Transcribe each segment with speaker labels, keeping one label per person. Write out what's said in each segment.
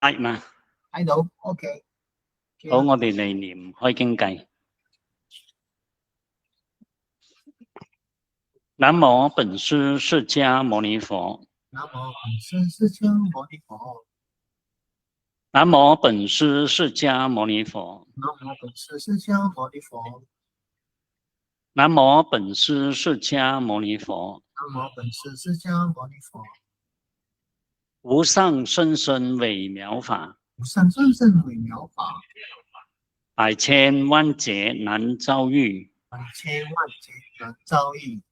Speaker 1: 係嘛？
Speaker 2: 睇到 OK。
Speaker 1: 好，我哋嚟念開經偈。南無本師釋迦牟尼佛。
Speaker 2: 南無本師釋迦牟尼佛。
Speaker 1: 南無本師釋迦牟尼佛。
Speaker 2: 南無本師釋迦牟尼佛。
Speaker 1: 南無本師釋迦牟尼佛。
Speaker 2: 南無本師釋迦牟尼佛。
Speaker 1: 無上甚深微妙法，
Speaker 2: 無上甚深微妙法，
Speaker 1: 百千萬劫難遭遇。
Speaker 2: 百千萬劫難遭遇。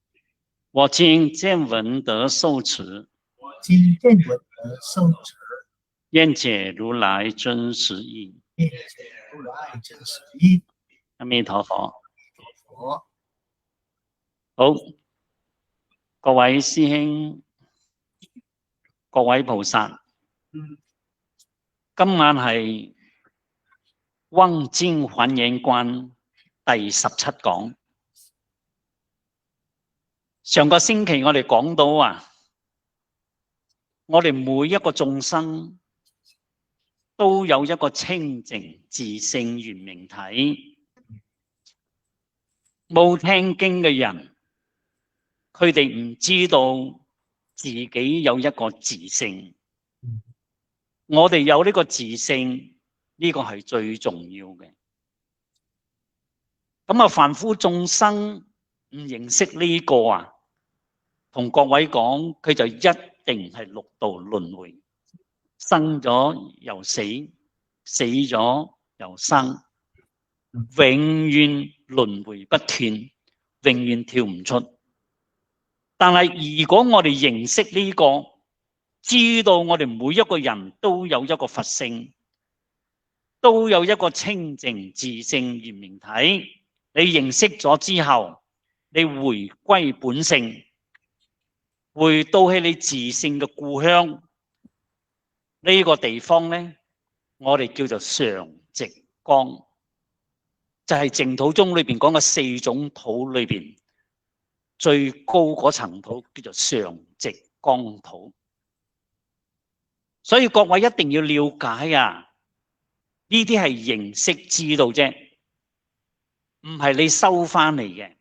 Speaker 1: 我今見聞得受持，
Speaker 2: 我今見聞得受持，
Speaker 1: 願解如來真實義。
Speaker 2: 願解如來真實義。
Speaker 1: 阿彌陀佛。
Speaker 2: 佛。
Speaker 1: 好，各位師兄、各位菩薩，今晚係汪精還原觀第17講。上個星期我哋講到我哋每一個眾生都有一個清淨自性圓明體。冇聽經嘅人，佢哋唔知道自己有一個自性。我哋有呢個自性，呢個係最重要嘅。咁凡夫眾生唔認識呢個同各位講，佢就一定係六道輪迴，生咗又死，死咗又生，永遠輪迴不斷，永遠跳唔出。但係如果我哋認識呢個，知道我哋每一個人都有一個佛性，都有一個清淨自性圓明體，你認識咗之後，你回歸本性，回到去你自性嘅故鄉，呢個地方呢，我哋叫做常寂光，就係淨土宗裏邊講嘅4種土裏邊最高嗰層土，叫做常寂光土。所以各位一定要了解呢啲係認識知道啫，唔係你收翻嚟嘅。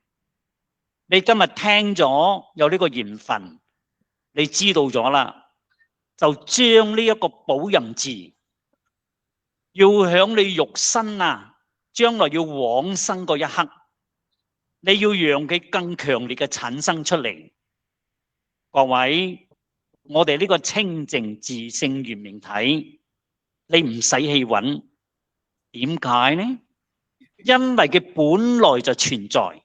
Speaker 1: 你今日聽咗有呢個緣分，你知道咗啦，就將呢一個寶任字，要響你肉身將來要往生嗰一刻，你要讓佢更強烈嘅產生出嚟。各位，我哋呢個清淨自性圓明體，你唔使去揾，點解呢？因為佢本來就存在，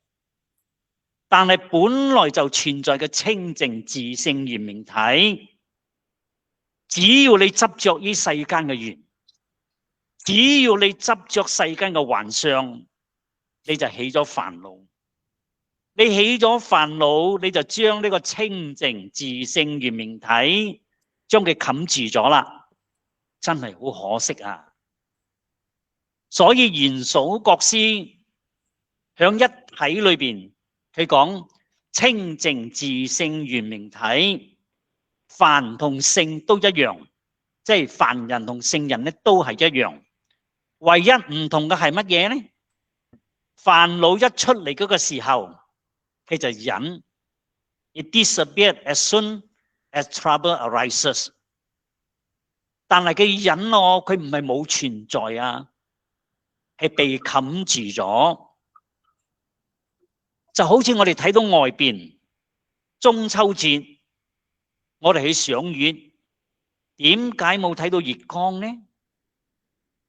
Speaker 1: 但係本來就存在嘅清淨自性圓明體，只要你執着於世間嘅緣，只要你執着世間嘅幻象，你就起咗煩惱。你起咗煩惱，你就將呢個清淨自性圓明體將佢冚住咗啦，真係好可惜啊！所以玄數國師響一體裏邊，佢講清淨自性圓明體，凡同聖都一樣，即係凡人同聖人咧都係一樣，唯一唔同嘅係乜嘢呢？煩惱一出嚟嗰個時候，佢就忍 ，it disappears as soon as trouble arises。但係佢忍佢唔係冇存在係被冚住咗。就好似我哋睇到外邊中秋節，我哋去賞月，點解冇睇到月光呢？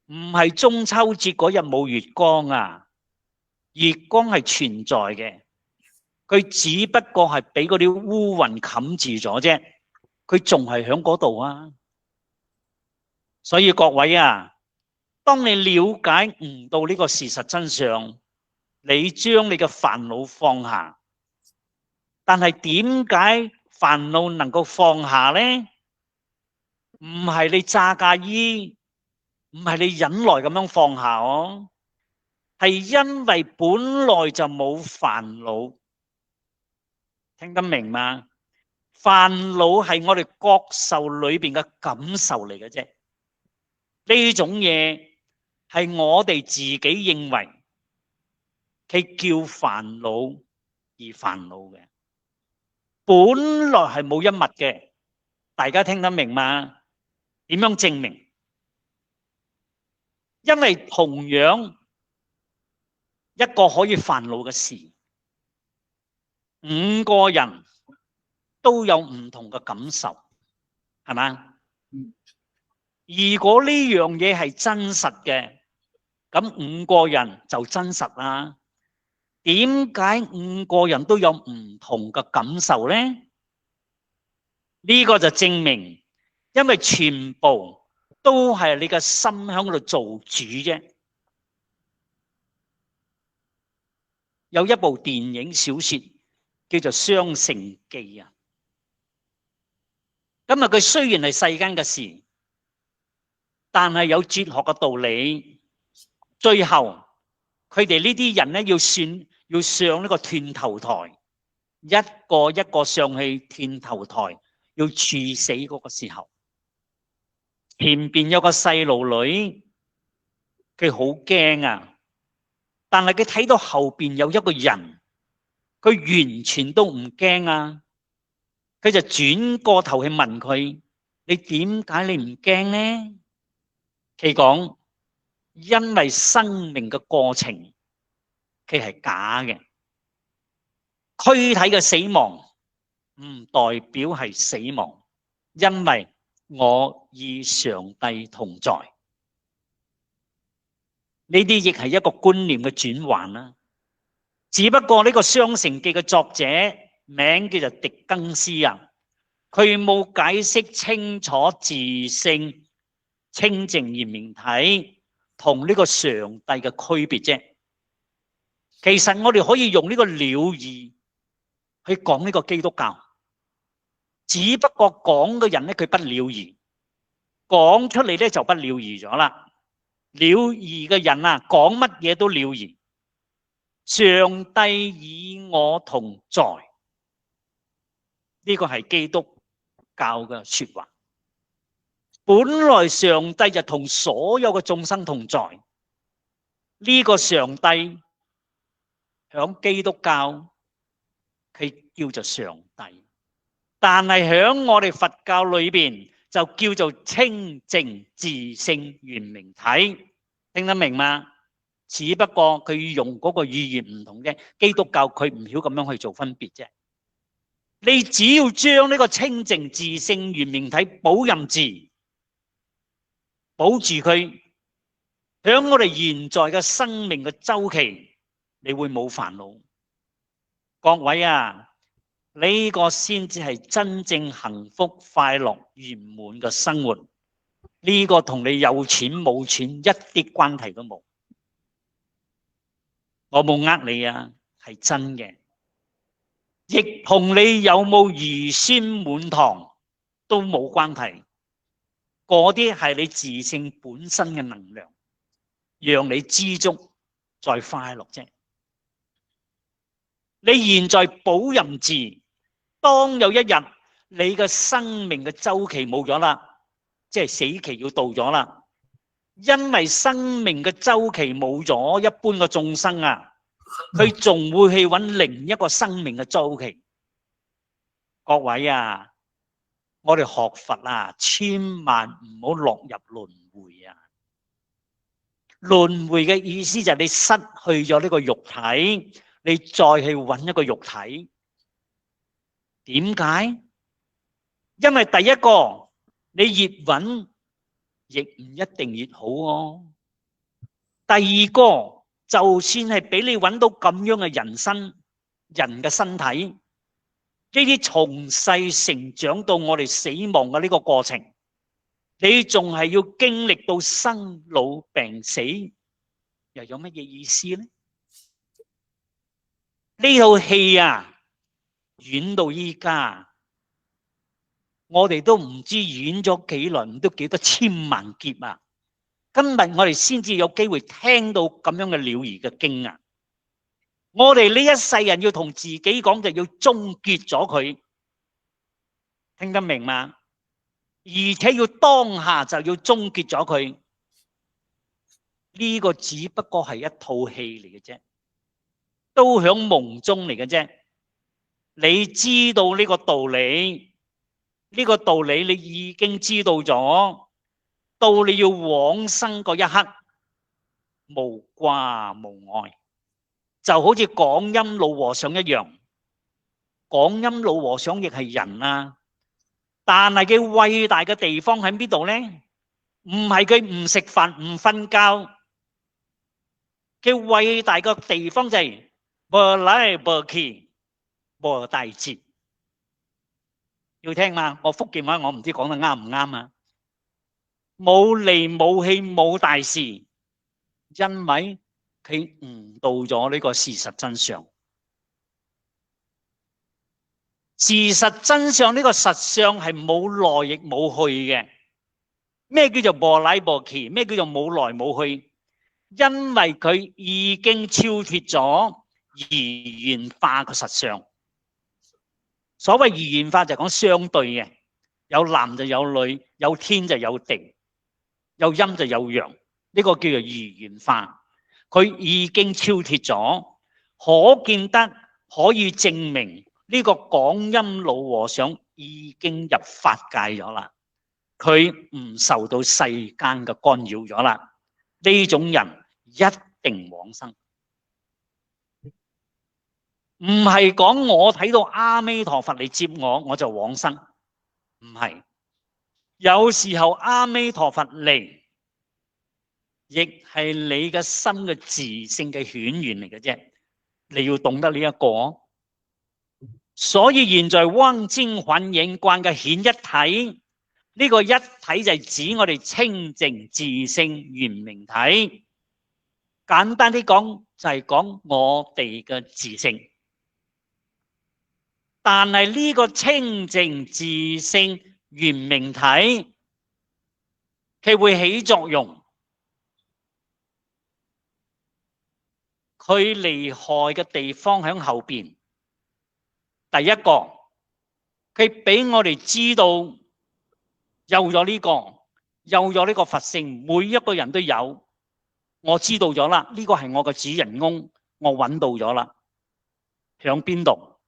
Speaker 1: 唔係中秋節嗰日冇月光月光係存在嘅。佢只不過係俾嗰啲烏雲冚住咗啫，佢仲係喺嗰度所以各位當你了解唔到呢個事實真相，你將你嘅煩惱放下。但係點解煩惱能夠放下呢？唔係你詐假意，唔係你忍耐咁樣放下係因為本來就冇煩惱。聽得明嗎？煩惱係我哋覺受裏邊嘅感受嚟嘅啫。呢種嘢係我哋自己認為佢叫煩惱而煩惱嘅，本來係冇一物嘅。大家聽得明嗎？點樣證明？因為同樣一個可以煩惱嘅事，5個人都有唔同嘅感受，係嘛？如果呢樣嘢係真實嘅，咁5個人就真實啦。點解5個人都有唔同嘅感受呢？呢個就證明，因為全部都係你嘅心喺度做主啫。有一部電影小說叫做《雙城記》啊。咁啊，佢雖然係世間嘅事，但係有哲學嘅道理。最後佢哋呢啲人咧要上呢個斷頭台，一個一個上去斷頭台，要處死嗰個時候，前邊有個細路女，佢好驚啊！但係佢睇到後邊有一個人，佢完全都唔驚啊！佢就轉過頭去問佢：你點解你唔驚呢？佢講：因為生命嘅過程，佢係假嘅，軀體嘅死亡唔代表係死亡，因為我與上帝同在。呢啲亦係一個觀念嘅轉換啦。只不過呢個《雙城記》嘅作者名叫做狄更斯啊，佢冇解釋清楚自性、清淨圓明體同呢個上帝嘅區別啫。其實我哋可以用呢個了義去講呢個基督教，只不過講嘅人咧佢不了義，講出嚟咧就不了義咗啦。了義嘅人啊，講乜嘢都了義。上帝與我同在，呢個係基督教嘅說話。本來上帝就同所有嘅眾生同在，呢個上帝響基督教佢叫做上帝，但係響我哋佛教裏邊就叫做清淨自性圓明體，聽得明嗎？只不過佢用嗰個語言唔同啫，基督教佢唔曉咁樣去做分別啫。你只要將呢個清淨自性圓明體保任住，保住佢，響我哋現在嘅生命嘅周期，你會冇煩惱。各位啊，呢個先至係真正幸福、快樂、圓滿嘅生活。呢個同你有錢冇錢一啲關係都冇。我冇呃你啊，係真嘅。亦同你有冇兒孫滿堂都冇關係。嗰啲係你自性本身嘅能量，讓你知足再快樂啫。你現在保任住，當有一日你嘅生命嘅周期冇咗啦，即係死期要到咗啦。因為生命嘅周期冇咗，一般嘅眾生啊，佢仲會去揾另一個生命嘅周期。各位啊，我哋學佛啊，千萬唔好落入輪迴啊！輪迴嘅意思就係你失去咗呢個肉體，你再去揾一個肉體。點解？因為第一個你越揾，亦唔一定越好哦。第二個，就算係俾你揾到咁樣嘅人嘅身體，呢啲從細成長到我哋死亡嘅呢個過程，你仲係要經歷到生老病死，又有乜嘢意思呢？呢套戲啊，演到依家，我哋都唔知演咗幾耐，唔都幾多千萬劫啊！今日我哋先至有機會聽到咁樣嘅了義嘅經啊！我哋呢一世人要同自己講，就要終結咗佢，聽得明嗎？而且要當下就要終結咗佢，呢個只不過係一套戲嚟嘅啫，都響夢中嚟嘅啫。你知道呢個道理，呢個道理你已經知道咗，到你要往生嗰一刻，無掛無礙，就好似廣音老和尚一樣。廣音老和尚亦係人啊，但係佢偉大嘅地方喺邊度呢？唔係佢唔食飯唔瞓覺，佢偉大嘅地方就係無來無去無大志。要聽嘛？我福建話我唔知講得啱唔啱啊！冇嚟冇去冇大事，因為佢悟到咗呢個事實真相。事實真相呢個實相係冇來亦冇去嘅。咩叫做無來無去？咩叫做冇來冇去？因為佢已經超脫咗二元化嘅實相。所謂二元化就係講相對嘅，有男就有女，有天就有地，有陰就有陽，呢個叫做二元化。佢已經超脫咗，可見得可以證明呢個廣音老和尚已經入法界咗啦，佢唔受到世間嘅干擾咗啦。呢種人一定往生，唔係講我睇到阿彌陀佛嚟接我，我就往生，唔係。有時候阿彌陀佛嚟，亦係你嘅心嘅自性嘅顯現嚟嘅啫，你要懂得呢一個。所以現在汪精幻影觀嘅顯一體，呢個一體就係指我哋清淨自性圓明體。簡單啲講就係講我哋嘅自性，但係呢個清淨自性圓明體，佢會起作用。佢厲害嘅地方喺後邊。第一個，佢俾我哋知道有咗呢個，有咗呢個佛性，每一個人都有。我知道咗啦，呢個係我嘅主人翁，我揾到咗啦。響邊度？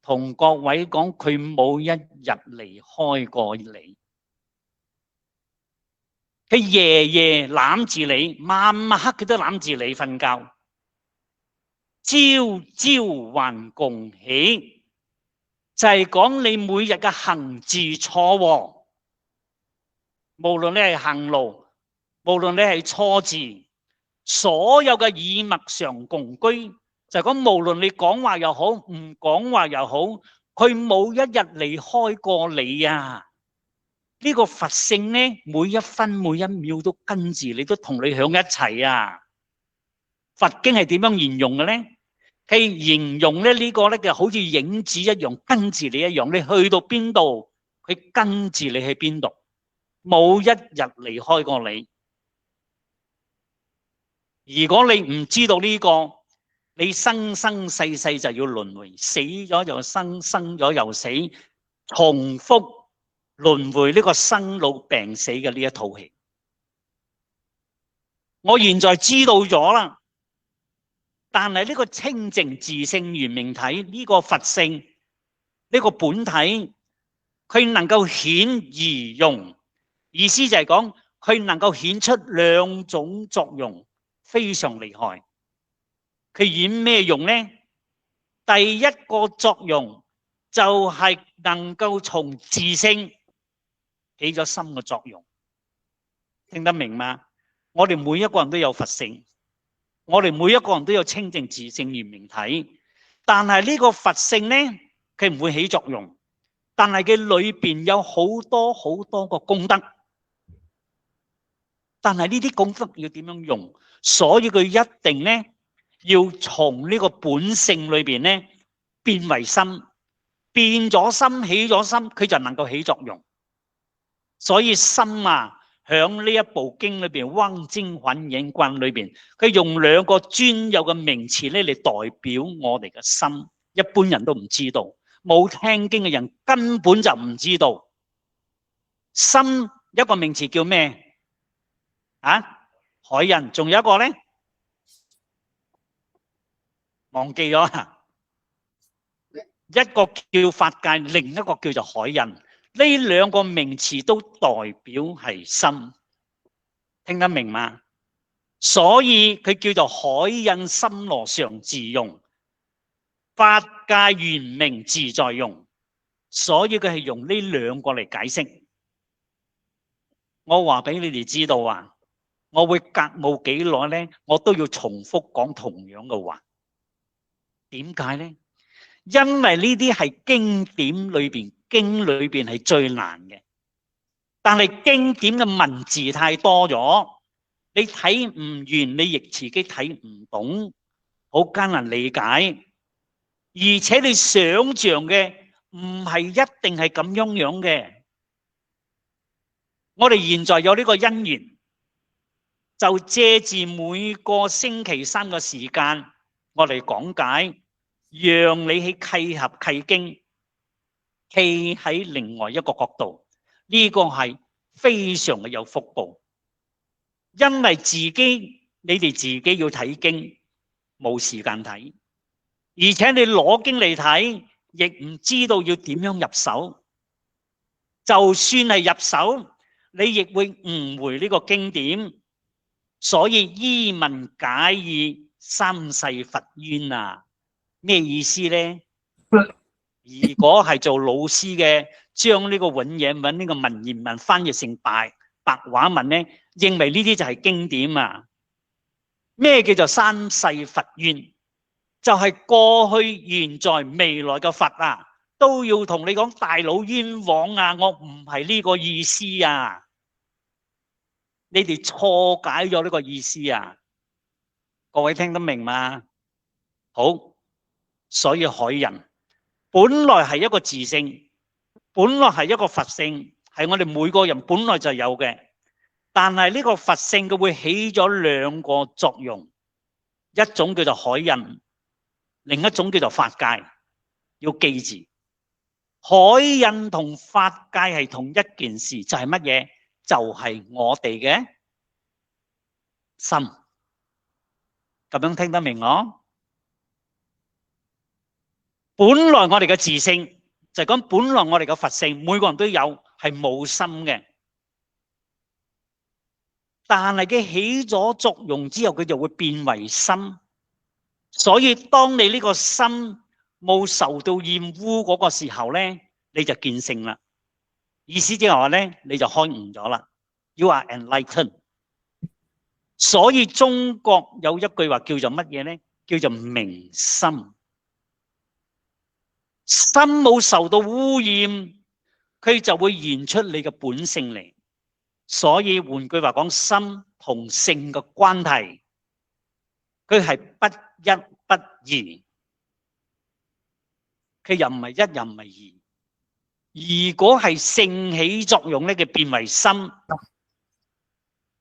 Speaker 1: 同各位講，佢冇一日離開過你，佢夜夜攬住你，晚晚黑佢都攬住你瞓覺，朝朝還共喜，就係講你每日嘅行住坐臥，無論你係行路，無論你係坐住，所有嘅以物常共居，就係講無論你講話又好，唔講話又好，佢冇一日離開過你啊！呢個佛性呢，每一分每一秒都跟住你，都同你響一齊啊！佛經係點樣形容嘅呢？佢形容咧呢個咧就好似影子一樣，跟住你一樣。你去到邊度，佢跟住你去邊度，冇一日離開過你。如果你唔知道呢個，你生生世世就要輪迴，死咗又生，生咗又死，重複輪迴呢個生老病死嘅呢一套戲。我現在知道咗啦。但係呢個清淨自性圓明體，呢個佛性，呢個本體，佢能夠顯而用，意思就係講佢能夠顯出兩種作用，非常厲害。佢演咩用呢？第一個作用就係能夠從自性起咗心嘅作用，聽得明嗎？我哋每一個人都有佛性。我哋每一個人都有清淨自性圓明體，但係呢個佛性呢，佢唔會起作用，但係佢裏邊有好多好多個功德，但係呢啲功德要點樣用？所以佢一定呢要從呢個本性裏邊呢變為心，變咗心起咗心，佢就能夠起作用。所以心啊，響呢一部經裏邊，汪精幻影觀裏邊，佢用兩個專有嘅名詞咧嚟代表我哋嘅心。一般人都唔知道，冇聽經嘅人根本就唔知道。心一個名詞叫咩？啊，海印，仲有一個咧，忘記咗啊！一個叫法界，另一個叫做海印。呢兩個名詞都代表係心，聽得明嗎？所以佢叫做海印森羅常自用，法界圓明自在用。所以佢係用呢兩個嚟解釋。我話俾你哋知道啊，我會隔冇幾耐咧，我都要重複講同樣嘅話。點解咧？因為呢啲係經典裏邊，經裏邊係最難嘅。但係經典嘅文字太多咗，你睇唔完，你亦自己睇唔懂，好艱難理解。而且你想象嘅唔係一定係咁樣嘅。我哋現在有呢個因緣，就借住每個星期三嘅時間，我哋講解，讓你喺契合契經，企喺另外一個角度，呢個係非常嘅有福報。因為你哋自己要睇經，冇時間睇，而且你攞經嚟睇，亦唔知道要點樣入手。就算係入手，你亦會誤會呢個經典。所以依文解義，三世佛冤啊！咩意思咧？如果係做老師嘅，將呢個永嘢文呢個文言文翻譯成白話文咧，認為呢啲就係經典啊！咩叫做三世佛冤？就係過去、現在、未來嘅佛啊，都要同你講大佬冤枉啊！我唔係呢個意思啊！你哋錯解咗呢個意思啊！各位聽得明嗎？好，所以海印本來係一個自性，本來係一個佛性，係我哋每個人本來就有嘅。但係呢個佛性佢會起咗兩個作用，一種叫做海印，另一種叫做法界。要記住，海印同法界係同一件事，就係乜嘢？就係我哋嘅心。咁樣聽得明我？本來我哋嘅自性就係講，本來我哋嘅佛性，每個人都有，係冇心嘅。但係佢起咗作用之後，佢就會變為心。所以當你呢個心冇受到染污嗰個時候咧，你就見性啦。意思即係話咧，你就開悟咗啦。You are enlightened。所以中國有一句話叫做乜嘢咧？叫做明心。心冇受到污染，佢就會現出你嘅本性嚟。所以換句話講，心同性嘅關係，佢係不一不二，佢又唔係一又唔係二。如果係性起作用咧，佢變為心。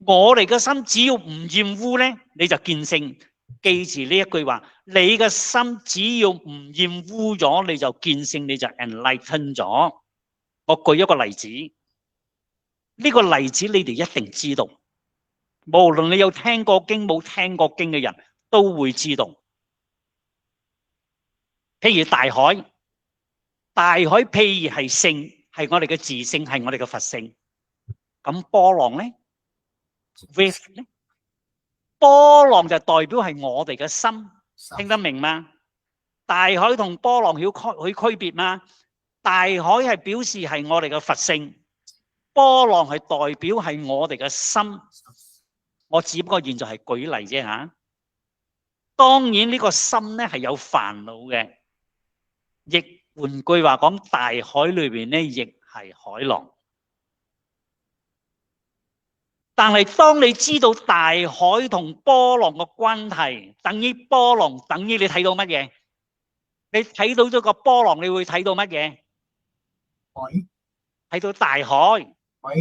Speaker 1: 我哋嘅心只要唔染污咧，你就見性。記住呢一句話，你嘅心只要唔染污咗，你就見性，你就 enlighten 咗。我舉一個例子，呢個例子你哋一定知道，無論你有聽過經冇聽過經嘅人都會知道。譬如大海，大海譬如係性，係我哋嘅自性，係我哋嘅佛性。咁波浪咧 ，wave 咧，波浪就代表係我哋嘅心，聽得明嗎？大海同波浪要區別嗎？大海係表示係我哋嘅佛性，波浪係代表係我哋嘅心。我只不過現在係舉例啫吓。當然呢個心咧係有煩惱嘅，亦換句話講，大海裏邊咧亦係海浪。但係當你知道大海同波浪嘅關係，等於波浪等於你睇到乜嘢？你睇到咗個波浪，你會睇到乜嘢？
Speaker 2: 海，
Speaker 1: 睇到大海。
Speaker 2: 海，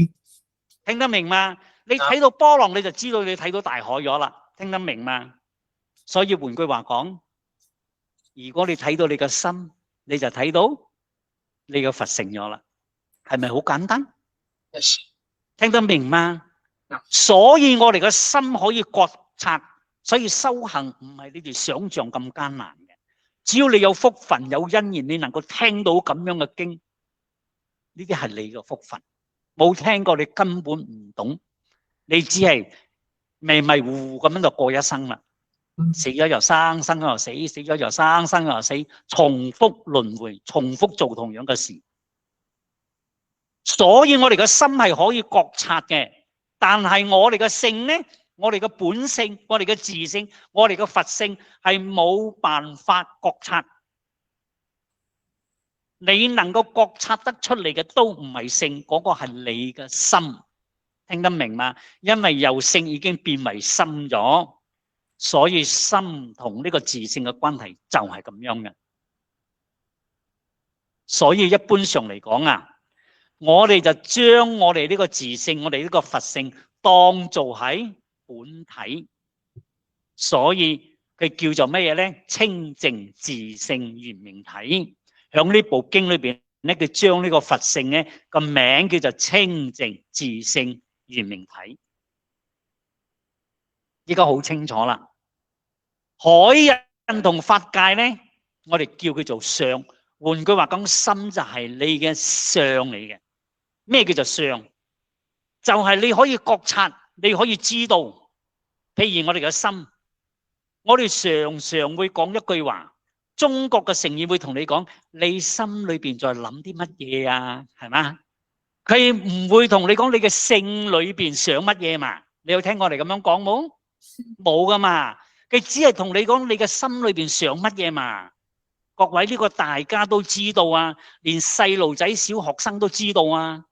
Speaker 1: 聽得明嗎？你睇到波浪，你就知道你睇到大海咗啦。聽得明嗎？所以換句話講，如果你睇到你嘅心，你就睇到你嘅佛性咗啦。係咪好簡單？
Speaker 2: Yes.
Speaker 1: 聽得明嗎？所以我哋嘅心可以覺察，所以修行唔係你哋想象咁艱難嘅。只要你有福分有因緣，你能夠聽到咁樣嘅經，呢啲係你嘅福分。冇聽過你根本唔懂，你只係迷迷糊糊咁樣就過一生啦。死咗又生，生咗又死，死咗又生，生咗又死，重複輪迴，重複做同樣嘅事。所以我哋嘅心係可以覺察嘅，但係我哋嘅性呢，我哋嘅本性，我哋嘅自性，我哋嘅佛性係冇辦法覺察。你能夠覺察得出嚟嘅都唔係性，嗰個係你嘅心，聽得明嗎？因為由性已經變為心咗，所以心同呢個自性嘅關係就係咁樣嘅。所以一般上嚟講啊，我哋就將我哋呢個自性，我哋呢個佛性當做喺本體，所以佢叫做乜嘢咧？清淨自性圓明體。響呢部經裏邊咧，佢將呢個佛性咧個名叫做清淨自性圓明體。依家好清楚啦。海印同法界咧，我哋叫佢做相。換句話講，心就係你嘅相嚟嘅。咩叫做相？就係你可以覺察，你可以知道。譬如我哋嘅心，我哋常常會講一句話。中國嘅成語會同你講，你心裏邊在諗啲乜嘢啊？係嘛？佢唔會同你講你嘅性裏邊想乜嘢嘛？你有聽我哋咁樣講冇？冇噶嘛？佢只係同你講你嘅心裏邊想乜嘢嘛？各位，呢個大家都知道啊，連細路仔、小學生都知道啊。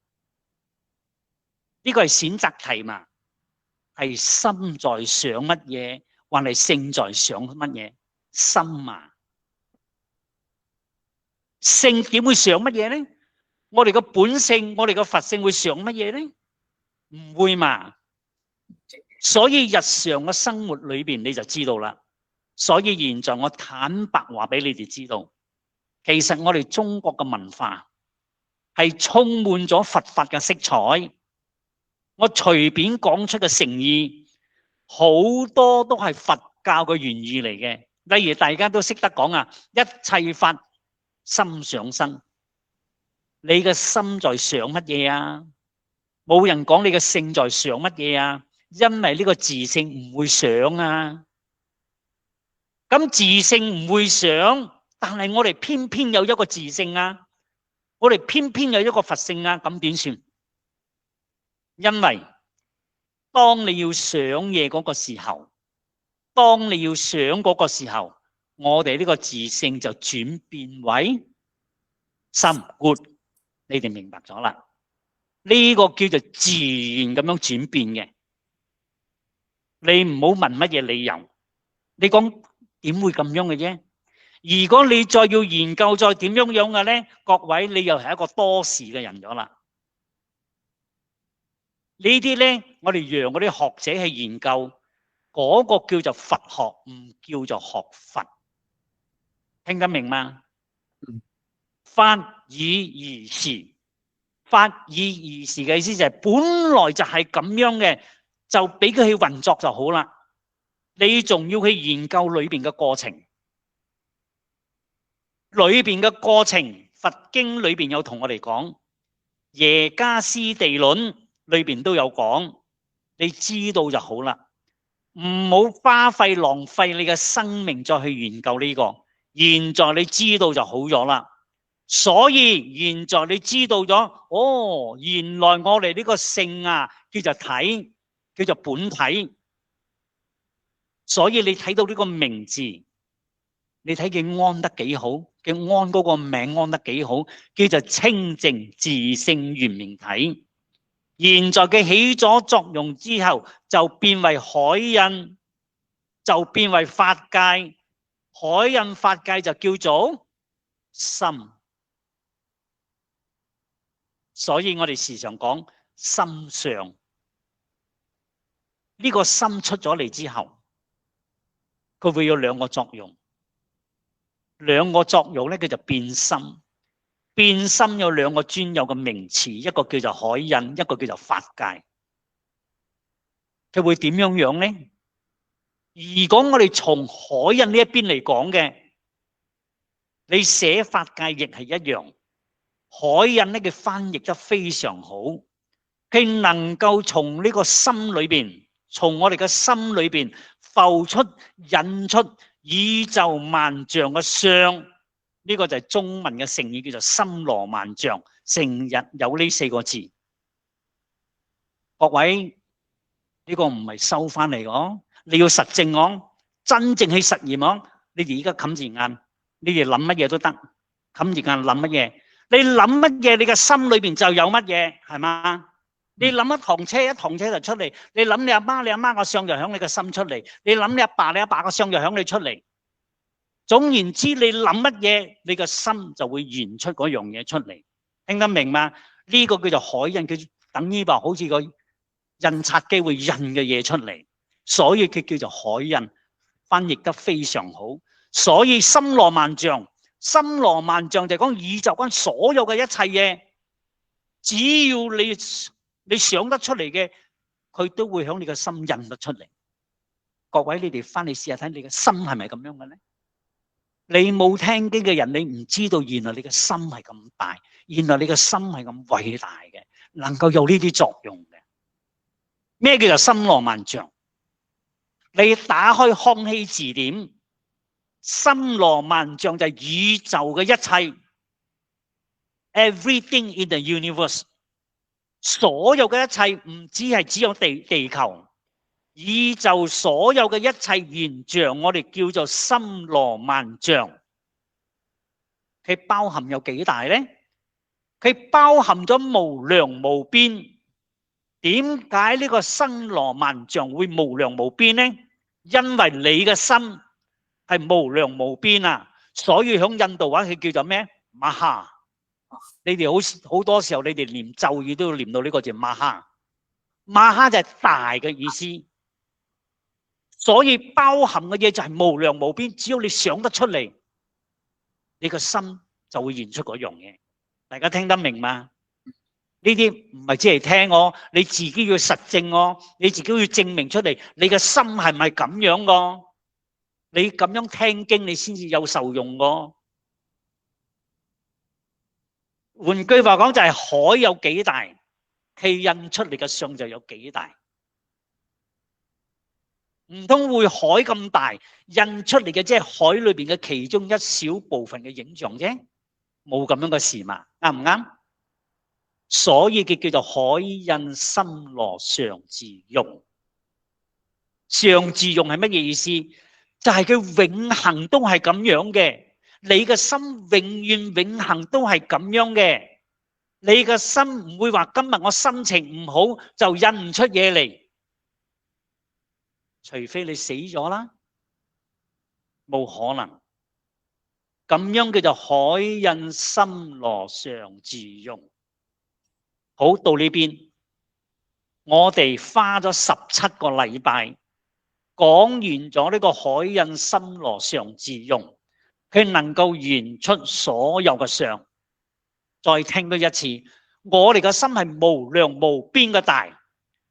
Speaker 1: 呢個係選擇題嘛？係心在想乜嘢，還係性在想乜嘢？心啊！性點會想乜嘢呢？我哋嘅本性，我哋嘅佛性會想乜嘢呢？唔會嘛。所以日常嘅生活裏邊你就知道啦。所以現在我坦白話俾你哋知道，其實我哋中國嘅文化係充滿咗佛法嘅色彩。我隨便講出嘅誠意，好多都係佛教嘅原意嚟嘅。例如大家都識得講啊，一切法心想生，你嘅心在想乜嘢啊？冇人講你嘅性在想乜嘢啊？因為呢個自性唔會想啊。咁自性唔會想，但係我哋偏偏有一個自性啊，我哋偏偏有一個佛性啊，咁點算？因為當你要想嘢嗰個時候，當你要想嗰個時候，我哋呢個自性就轉變為心 good， 你哋明白咗啦？呢個叫做自然咁樣轉變嘅。你唔好問乜嘢理由，你講點會咁樣嘅啫？如果你再要研究再點樣樣嘅咧，各位你又係一個多事嘅人咗啦。呢啲咧，我哋讓嗰啲學者去研究，嗰個叫做佛學，唔叫做學佛。聽得明嗎？法以而時，法以而時嘅意思就係本來就係咁樣嘅，就俾佢去運作就好啦。你仲要去研究裏邊嘅過程，裏邊嘅過程，佛經裏邊有同我哋講，耶加斯地論裏邊都有講，你知道就好啦。唔好花費浪費你嘅生命再去研究呢個。現在你知道就好咗啦。所以現在你知道咗，哦，原來我哋呢個性啊，叫做體，叫做本體。所以你睇到呢個名字，你睇佢安得幾好，佢安嗰個名安得幾好，叫做清淨自性圓明體。現在佢起咗作用之後，就變為海印，就變為法界。海印法界就叫做心。所以我哋時常講心相。呢個心出咗嚟之後，佢會有兩個作用。兩個作用咧，佢就變心。變心有兩個專有嘅名詞，一個叫做海印，一個叫做法界。佢會點樣呢？如果我哋從海印呢一邊嚟講嘅，你寫法界亦係一樣。海印呢嘅翻譯得非常好，佢能夠從呢個心裏邊，從我哋嘅心裏邊浮出、引出宇宙萬象嘅相。呢個就係中文嘅成語，叫做森羅萬象。成日有呢4個字。各位，呢個唔係收翻嚟嘅，你要實證我，真正去實驗我。你哋而家冚住眼，你哋諗乜嘢都得，冚住眼諗乜嘢，你諗乜嘢，你嘅心裏邊就有乜嘢，係嘛？你諗一堂車，一堂車就出嚟；你諗你阿媽，你阿媽個相就響你嘅心出嚟；你諗你阿爸，你阿爸個相就響你出嚟。總言之，你諗乜嘢，你個心就會現出嗰樣嘢出嚟。聽得明嗎？呢個叫做海印，佢等於話好似個印刷機會印嘅嘢出嚟，所以佢叫做海印，翻譯得非常好。所以森羅萬象，森羅萬象就係講宇宙間所有嘅一切嘢，只要你想得出嚟嘅，佢都會響你嘅心印得出嚟。各位，你哋翻嚟試下睇，你嘅心係咪咁樣嘅咧？你冇聽經嘅人，你唔知道原來你嘅心係咁大，原來你嘅心係咁偉大嘅，能夠有呢啲作用嘅。咩叫做森羅萬象？你打開康熙字典，森羅萬象就係宇宙嘅一切 ，everything in the universe， 所有嘅一切唔止係只有地球。宇宙所有嘅一切現象，我哋叫做森羅萬象。佢包含有幾大呢？佢包含咗無量無邊。點解呢個森羅萬象會無量無邊呢？因為你嘅心係無量無邊啊！所以響印度話佢叫做咩？馬哈。你哋好多時候你哋念咒語都要念到呢個字馬哈。馬哈就係大嘅意思。所以包含嘅嘢就係無量無邊，只要你想得出嚟，你個心就會現出嗰樣嘢。大家聽得明嗎？呢啲唔係只係聽我，你自己要實證我，你自己要證明出嚟，你嘅心係咪咁樣個？你咁樣聽經，你先至有受用個。換句話講，就係海有幾大，佢印出嚟嘅相就有幾大。唔通會海咁大，印出嚟嘅即係海裏邊嘅其中一小部分嘅影像啫，冇咁樣嘅事嘛，啱唔啱？所以佢叫做海印森羅常自用。常自用係乜嘢意思？就係佢永恆都係咁樣嘅，你嘅心永遠永恆都係咁樣嘅。你嘅心唔會話今日我心情唔好就印唔出嘢嚟。除非你死咗啦，冇可能。咁樣叫做海印森羅常自用。好，到呢邊，我哋花咗17個禮拜講完咗呢個海印森羅常自用，佢能夠現出所有嘅相。再聽多一次，我哋嘅心係無量無邊嘅大。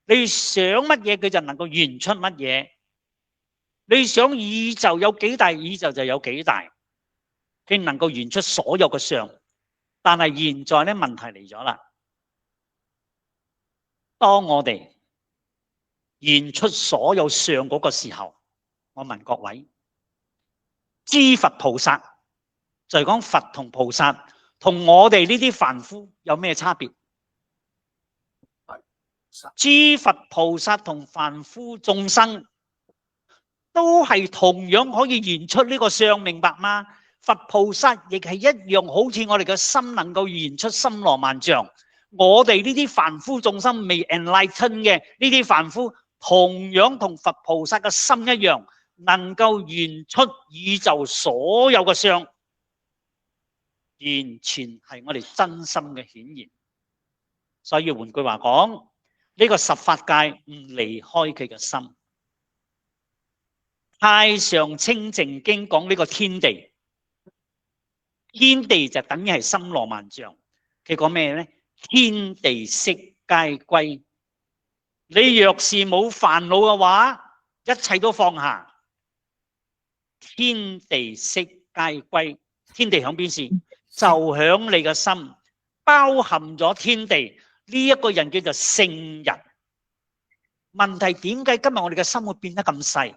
Speaker 1: 你想乜嘢，佢就能夠現出乜嘢。你想宇宙有幾大，宇宙就有幾大。佢能夠現出所有嘅相。但係現在咧，問題嚟咗啦。當我哋現出所有相嗰個時候，我問各位，知佛菩薩就係講佛同菩薩同我哋呢啲凡夫有咩差別？知佛菩薩同凡夫眾生都係同樣可以現出呢個相，明白嗎？佛菩薩亦係一樣，好似我哋嘅心能夠現出森羅萬象。我哋呢啲凡夫眾生未 enlighten 嘅呢啲凡夫，同樣同佛菩薩嘅心一樣，能夠現出宇宙所有嘅相，完全係我哋真心嘅顯現。所以換句話講，呢個十法界唔離開佢嘅心。太上清淨經講呢個天地，天地就等於係森羅萬象。佢講咩咧？天地悉皆歸，你若是冇煩惱嘅話，一切都放下，天地悉皆歸。天地響邊處？就響你嘅心，包含咗天地。呢一個人叫做聖人。問題點解今日我哋嘅心會變得咁細？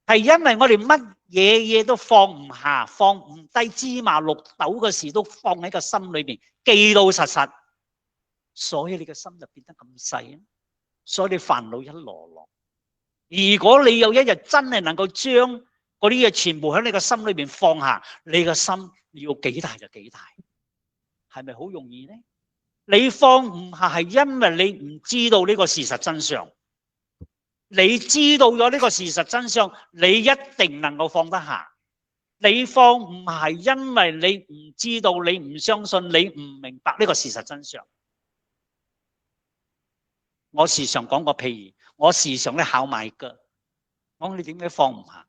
Speaker 1: 係因為我哋乜嘢都放唔下，放唔低，芝麻綠豆嘅事都放喺個心裏邊，記到實實，所以你嘅心就變得咁細。所以你煩惱一籮籮。如果你有一日真係能夠將嗰啲嘢全部喺你嘅心裏邊放下，你嘅心要幾大就幾大，係咪好容易呢？你放唔下係因為你唔知道呢個事實真相。你知道咗呢個事實真相，你一定能夠放得下。你放唔下係因為你唔知道，你唔相信，你唔明白呢個事實真相。我時常講個譬如，我時常咧考埋腳，我講你點解放唔下？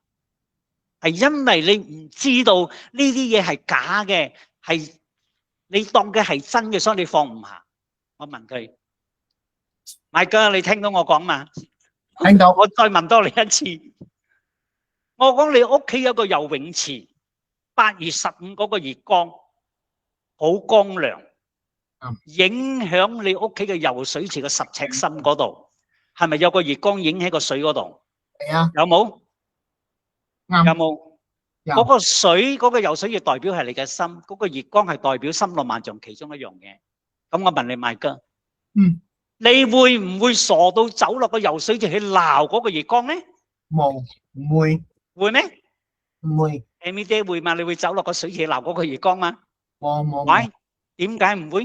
Speaker 1: 係因為你唔知道呢啲嘢係假嘅，係你當嘅係真嘅，所以你放唔下。我問佢，埋腳，你聽到我講嘛？
Speaker 2: 聽到。
Speaker 1: 我再問多你一次，我講你屋企有個游泳池，8月15嗰個月光好光亮，影響你屋企嘅游水池嘅10尺深嗰度，係咪有個月光影喺個水嗰度？
Speaker 2: 係啊。
Speaker 1: 有冇？
Speaker 2: 啱。
Speaker 1: 有冇？嗰個水嗰個游水液代表係你嘅心，嗰個月光係代表心羅萬象其中一樣嘢。咁我問你麥哥，你會唔會傻到走落個游水池去鬧嗰個月光咧？
Speaker 2: 冇，唔會。
Speaker 1: 會咩？
Speaker 2: 唔會。
Speaker 1: Amy姐會嘛？你會走落個水池鬧嗰個月光嗎？
Speaker 2: 冇。
Speaker 1: 喂，點解唔會？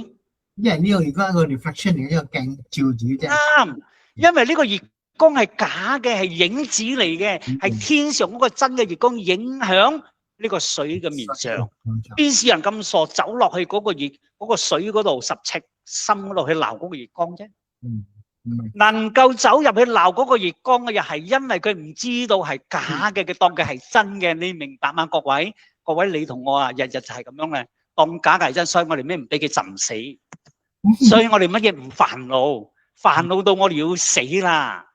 Speaker 2: 因為呢個月光係個 reflection 嚟嘅，呢個鏡照住啫。
Speaker 1: 啱，因為呢個月光係假嘅，係影子嚟嘅，係天上嗰個真嘅月光影響呢個水嘅面上。邊是人咁傻走落去嗰個水嗰度10尺深嗰度去鬧嗰個月光啫？能夠走入去鬧嗰個月光嘅人係因為佢唔知道係假嘅，佢當佢係真嘅。你明白嗎？各位，你同我啊，日日就係咁樣嘅，當假嘅係真，所以我哋咩唔俾佢浸死，所以我哋乜嘢唔煩惱，煩惱到我哋要死啦。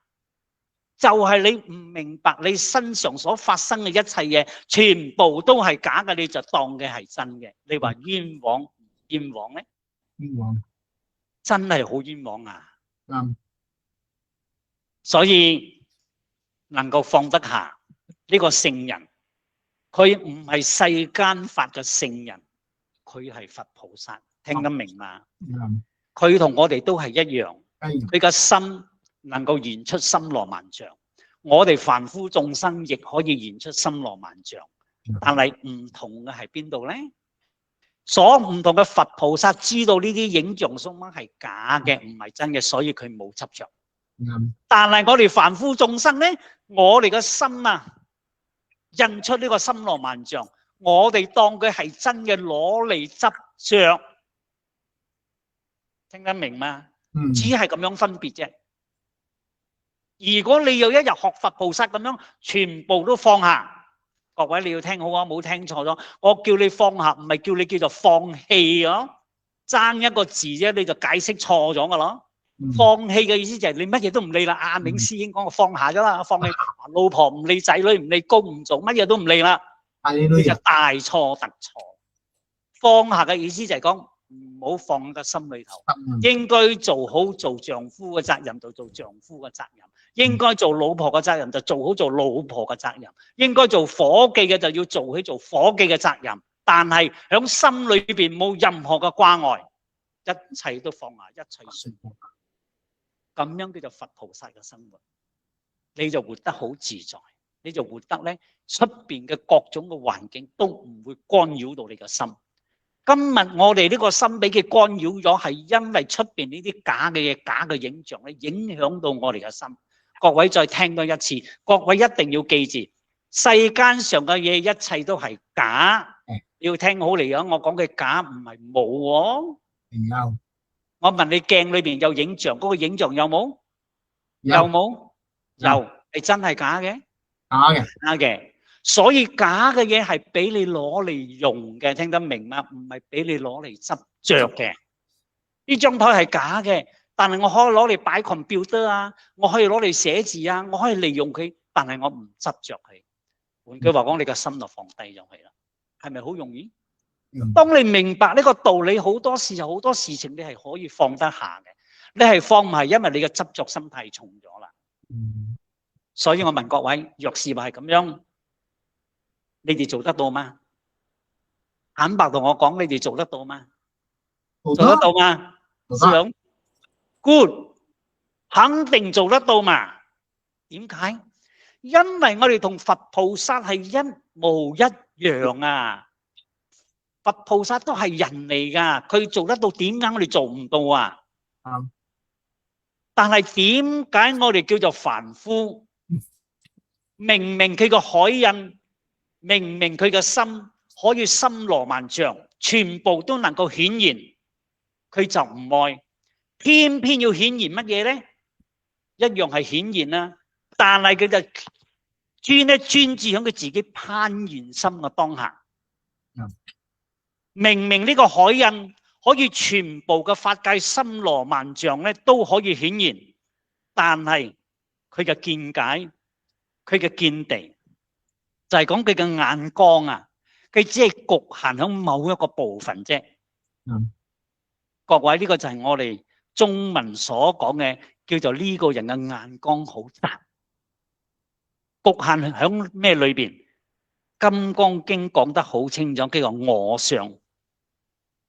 Speaker 1: 就係你唔明白你身上所發生嘅一切嘢，全部都係假嘅，你就當嘅係真嘅。你話冤枉唔冤枉咧？
Speaker 2: 冤枉，
Speaker 1: 真係好冤枉啊！所以能夠放得下呢個聖人，佢唔係世間法嘅聖人，佢係佛菩薩，聽得明嘛？佢同我哋都係一樣，佢嘅心能夠現出森羅萬象，我哋凡夫眾生亦可以現出森羅萬象，但係唔同嘅係邊度咧？所唔同嘅佛菩薩知道呢啲影像數碼係假嘅，唔係真嘅，所以佢冇執着。但係我哋凡夫眾生咧，我哋嘅心啊，印出呢個森羅萬象，我哋當佢係真嘅，攞嚟執着，聽得明嗎？只係咁樣分別啫。如果你有一日學佛菩薩咁樣，全部都放下，各位你要聽好啊，冇聽錯咗。我叫你放下，唔係叫你叫做放棄啊，爭一個字啫，你就解釋錯咗噶咯。放棄嘅意思就係你乜嘢都唔理啦。阿明師兄講我放下咗啦，放棄老婆唔理仔女唔理工唔做，乜嘢都唔理啦，你就大錯特錯。放下嘅意思就係講唔好放喺個心裏頭，應該做好做丈夫嘅責任就做丈夫嘅責任，應該做老婆嘅責任就做好做老婆嘅責任，應該做伙計嘅就要做起做伙計嘅責任，但係喺心裏邊冇任何嘅關愛，一切都放下，一切順服。咁樣叫做佛菩薩嘅生活，你就活得好自在，你就活得咧出邊嘅各種嘅環境都唔會干擾到你嘅心。今日我哋呢個心俾佢干擾咗，係因為出邊呢啲假嘅嘢、假嘅影像咧，影響到我哋嘅心。各位再聽多一次，各位一定要記住，世間上嘅嘢一切都係假，要聽好嚟啊！我講嘅假唔係冇喎。
Speaker 2: 有。
Speaker 1: 我問你鏡裏邊有影像，嗰個影像有冇？有冇？有，係真係假嘅？
Speaker 2: 假嘅。
Speaker 1: 假嘅。所以假嘅嘢係俾你攞嚟用嘅，聽得明嗎？唔係俾你攞嚟執着嘅。呢張台係假嘅，但係我可以攞嚟擺 computer 啊，我可以攞嚟寫字啊，我可以利用佢，但係我唔執着佢。換句話講，你個心就放低咗佢啦，係咪好容易？當你明白呢個道理，好多時候好多事情你係可以放得下嘅，你係放唔係因為你嘅執着心太重咗啦。所以我問各位，若是話係咁樣，你哋做得到嗎？坦白同我講，你哋做得到嗎？做得到嗎？想 good， 肯定做得到嘛？點解？因為我哋同佛菩薩係一模一樣啊！佛菩薩都係人嚟噶，佢做得到，點解我哋做唔到啊？但係點解我哋叫做凡夫？明明佢個海印，明明佢個心可以森羅萬象，全部都能夠顯現，佢就唔愛，偏偏要顯現乜嘢咧？一樣係顯現啦，但係佢就專注喺佢自己攀緣心嘅當下。明明呢個海印可以全部嘅法界森羅萬象咧都可以顯現，但係佢嘅見解，佢嘅見地，就係講佢嘅眼光啊，佢只係局限喺某一個部分啫。各位，呢個就係我哋中文所講嘅，叫做呢個人嘅眼光好窄，局限喺咩裏邊？《金剛經》講得好清楚，叫做我相。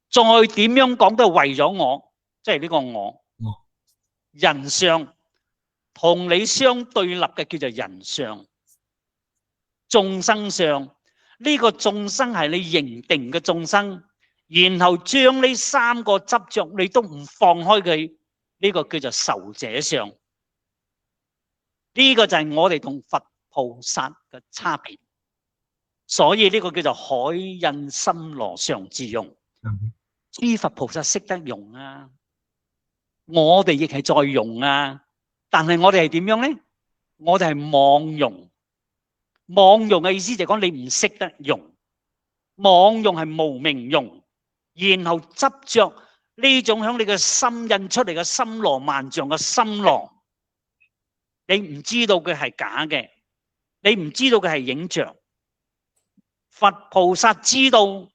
Speaker 1: 再點樣講都係為咗我，即係呢個我。人相同你相對立嘅叫做人相。眾生相，呢個眾生係你認定嘅眾生，然後將呢三個執着你都唔放開佢，呢個叫做受者相。呢個就係我哋同佛菩薩嘅差別。所以呢個叫做海印森羅常自用。諸佛菩薩識得用啊，我哋亦係在用啊，但係我哋係點樣咧？我哋係妄用。妄用嘅意思就係講你唔識得用，妄用係無明用，然後執着呢種響你嘅心印出嚟嘅森羅萬象嘅森羅，你唔知道佢係假嘅，你唔知道佢係影像。佛菩薩知道，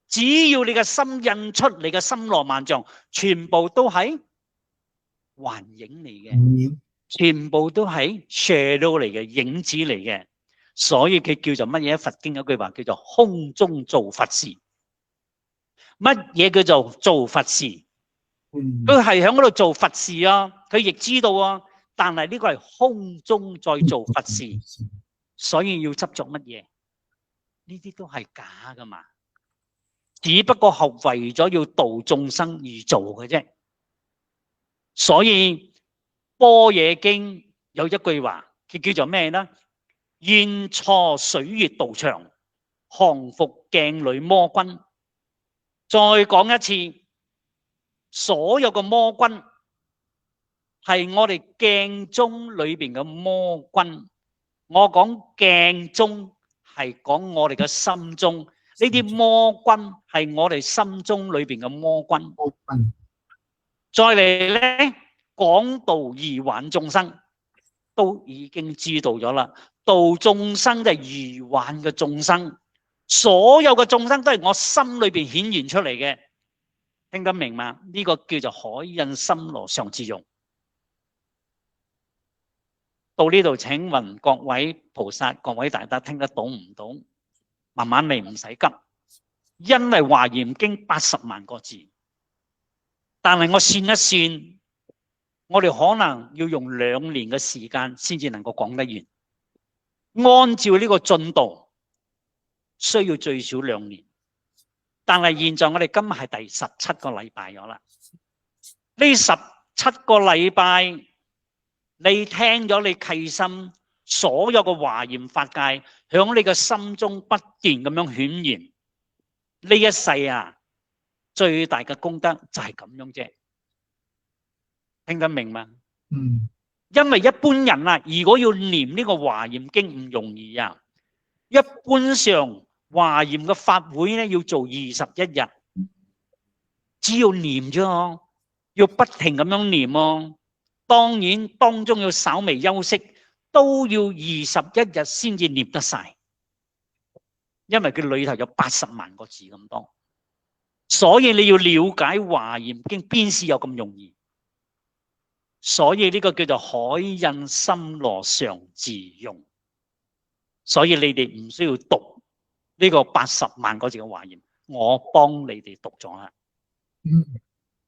Speaker 1: 只要你嘅心印出嚟嘅森羅萬象，全部都係幻影嚟嘅，全部都係 shadow 嚟嘅，影子嚟嘅。所以佢叫做乜嘢？佛經有句話叫做空中做佛事。乜嘢叫做做佛事？佢係喺嗰度做佛事啊，佢亦知道啊，但係呢個係空中在做佛事，所以要執着乜嘢？呢啲都係假噶嘛，只不過係為咗要度眾生而做嘅啫。所以般若經有一句話，佢叫做咩呢？現錯水月道場，降伏鏡裏魔君。再講一次，所有嘅魔君係我哋鏡中裏邊嘅魔君。我講鏡中係講我哋嘅心中，呢啲魔君係我哋心中裏邊嘅魔君。再嚟咧，講道易玩眾生，都已經知道咗啦。度眾生就係易玩嘅眾生，所有嘅眾生都係我心裏邊顯現出嚟嘅，聽得明嘛？呢個叫做海印森羅常自用。到呢度，請問各位菩薩、各位大德聽得懂唔懂？慢慢嚟，唔使急，因為華嚴經80萬個字，但係我算一算，我哋可能要用2年嘅時間先至能夠講得完。按照呢個進度，需要最少2年。但係現在我哋今日係第17個禮拜咗啦。呢17個禮拜，你聽咗你契心，所有嘅華嚴法界響你嘅心中不斷咁樣顯現。呢一世啊，最大嘅功德就係咁樣啫。聽得明嗎？因為一般人啊，如果要念呢個華嚴經唔容易啊。一般上華嚴嘅法會咧要做21日，只要念啫。要不停咁樣念咯。當然當中要稍微休息，都要21日先至念得晒，因為佢裏頭有80萬個字咁多，所以你要了解華嚴經邊時有咁容易。所以呢個叫做海印森羅常自用，所以你哋唔需要讀呢個80萬個字嘅華嚴，我幫你哋讀咗啦。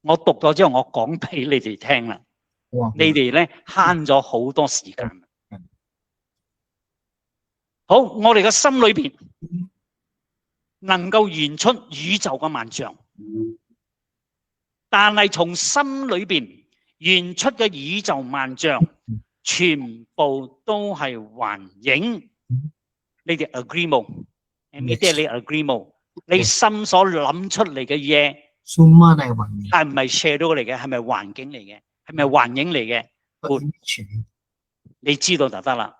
Speaker 1: 我讀咗之後，我講俾你哋聽啦。你哋咧慳咗好多時間。好，我哋嘅心裏邊能夠現出宇宙嘅萬象，但係從心裏邊現出嘅宇宙萬象，全部都係幻影。你哋 agree 冇？你哋 agree 冇？你心所諗出嚟嘅嘢，係唔係 shadow 嚟嘅？係咪環境嚟嘅？係咪幻影嚟嘅？你知道就得啦。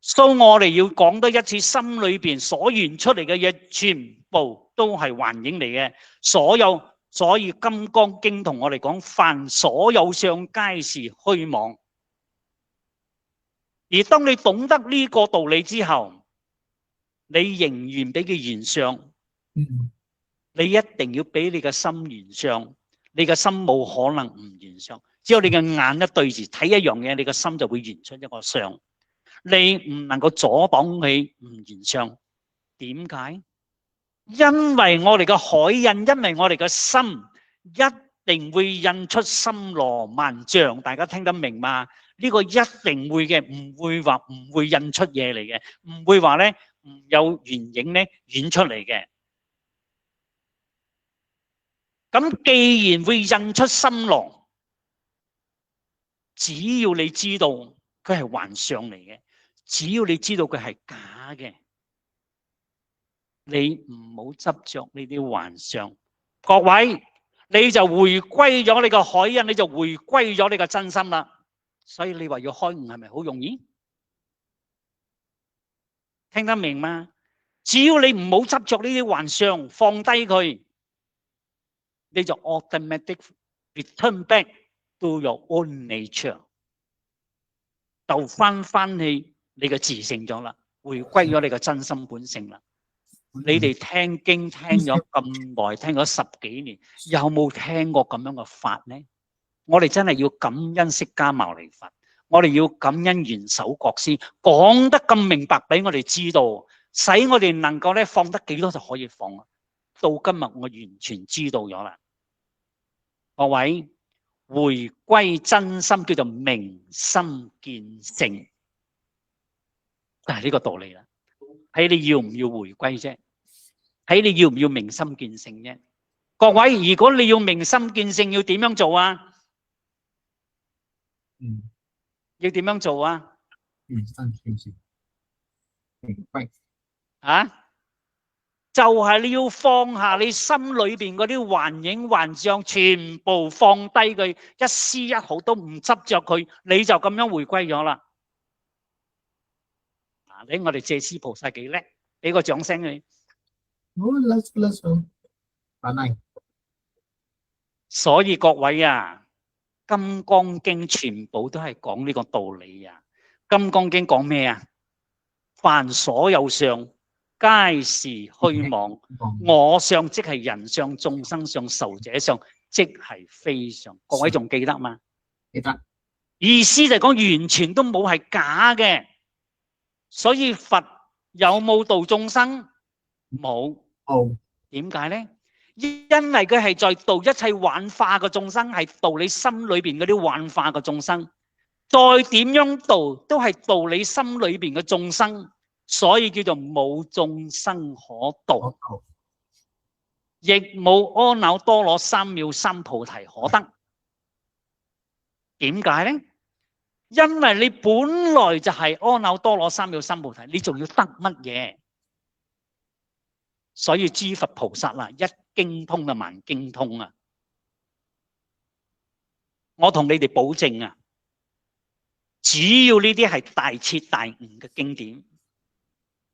Speaker 1: 所以我哋要講多一次，心裏邊所現出嚟嘅嘢，全部都係幻影嚟嘅。所以《金剛經》同我哋講，凡所有相皆是虛妄。而當你懂得呢個道理之後，你仍然俾佢現相，你一定要俾你嘅心現相。你嘅心冇可能唔現相，只要你嘅眼一對住睇一樣嘢，你嘅心就會現出一個相。你唔能夠阻擋佢唔現相。點解？因為我哋嘅海印，因為我哋嘅心一定會印出森羅萬象。大家聽得明嘛？呢個一定會嘅，唔會話唔會印出嘢嚟嘅，唔會話咧唔有原影咧演出嚟嘅。咁既然會印出森羅，只要你知道佢係幻象嚟嘅，只要你知道佢係假嘅，你唔好執着呢啲幻象。各位，你就回歸咗你個海印，你就回歸咗你個真心啦。所以你話要開悟係咪好容易？聽得明嗎？只要你唔好執着呢啲幻象，放低佢，你就 automatic return back to your own nature， 就翻去你嘅自性咗啦，回歸咗你嘅真心本性啦。你哋聽經聽咗咁耐，聽咗10幾年，有冇聽過咁樣嘅法呢？我哋真係要感恩釋迦牟尼佛，我哋要感恩元首國師講得咁明白俾我哋知道，使我哋能夠咧放得幾多就可以放。到今日我完全知道咗啦。各位，回歸真心叫做明心見性，就係呢個道理啦。睇你要唔要回歸啫，睇你要唔要明心見性啫。各位，如果你要明心見性，要點樣做啊？要點樣做啊？
Speaker 2: 明心見性，明歸
Speaker 1: 啊，就係你要放下你心裏邊嗰啲幻影幻象，全部放低佢，一絲一毫都唔執着佢，你就咁樣回歸咗啦。嗱，我哋謝師菩薩幾叻，俾個掌聲你。所以各位啊，《金剛經》全部都係講呢個道理啊。《金剛經》講咩啊？凡所有相，皆是虛妄。我相即係人相，眾生相，壽者相，即係非相。各位仲記得嗎？
Speaker 2: 記得。
Speaker 1: 意思就係講完全都冇係假嘅。所以佛有冇度眾生？冇。點解呢？因為佢係在度一切幻化嘅眾生，係度你心裏邊嗰啲幻化嘅眾生。再點樣度都係度你心裏邊嘅眾生，所以叫做冇眾生可度，亦冇阿耨多羅三藐三菩提可得。點解呢？因為你本來就係阿耨多羅三藐三菩提，你仲要得乜嘢？所以諸佛菩薩啦，一經通就萬經通啊！我同你哋保證啊，只要呢啲係大徹大悟嘅經典，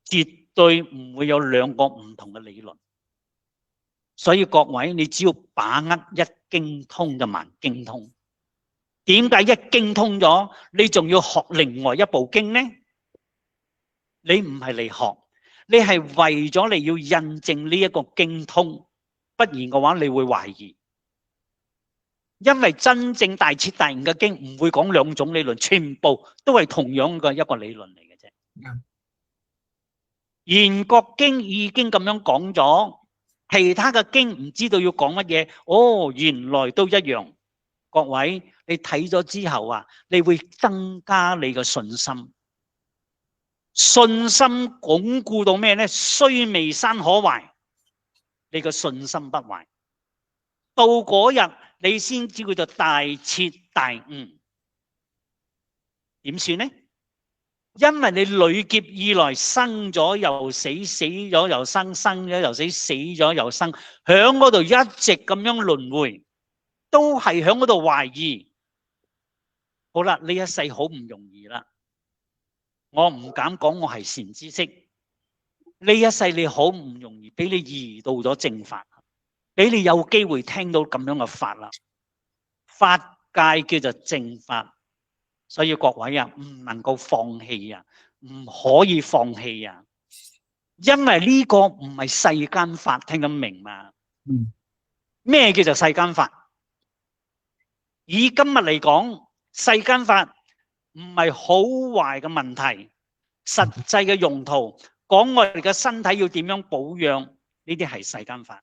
Speaker 1: 絕對唔會有兩個唔同嘅理論。所以各位，你只要把握一經通就萬經通。點解一經通咗，你仲要學另外一部經呢？你唔係嚟學，你係為咗你要印證呢一個經通，不然嘅話你會懷疑。因為真正大徹大悟嘅經唔會講兩種理論，全部都係同樣嘅一個理論嚟嘅啫。圓覺經已經咁樣講咗，其他嘅經唔知道要講乜嘢。哦，原來都一樣。各位，你睇咗之後啊，你會增加你嘅信心。信心鞏固到咩呢？雖未山可壞，你嘅信心不壞。到嗰日你先至叫做大徹大悟。點算呢？因為你累劫以來生咗又死，死咗又生，生咗又死，死咗又生，響嗰度一直咁樣輪迴，都係響嗰度懷疑。好啦，呢一世好唔容易啦，我唔敢講我係善知識。呢一世你好唔容易俾你移到咗正法，俾你有機會聽到咁樣嘅法啦。法界叫做正法。所以各位啊，唔能夠放棄啊，唔可以放棄啊，因為呢個唔係世間法，聽得明嘛？咩叫做世間法？以今日嚟講，世間法唔係好壞嘅問題，實際嘅用途，講我哋嘅身體要點樣保養，呢啲係世間法。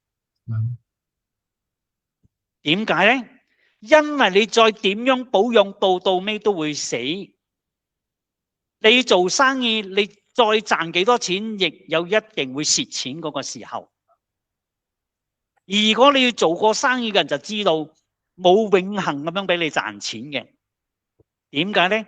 Speaker 1: 點解咧？因為你再點樣保養，到尾都會死。你做生意，你再賺幾多錢，亦有一定會蝕錢嗰個時候。如果你要做過生意嘅人就知道，冇永恆咁樣俾你賺錢嘅。點解呢？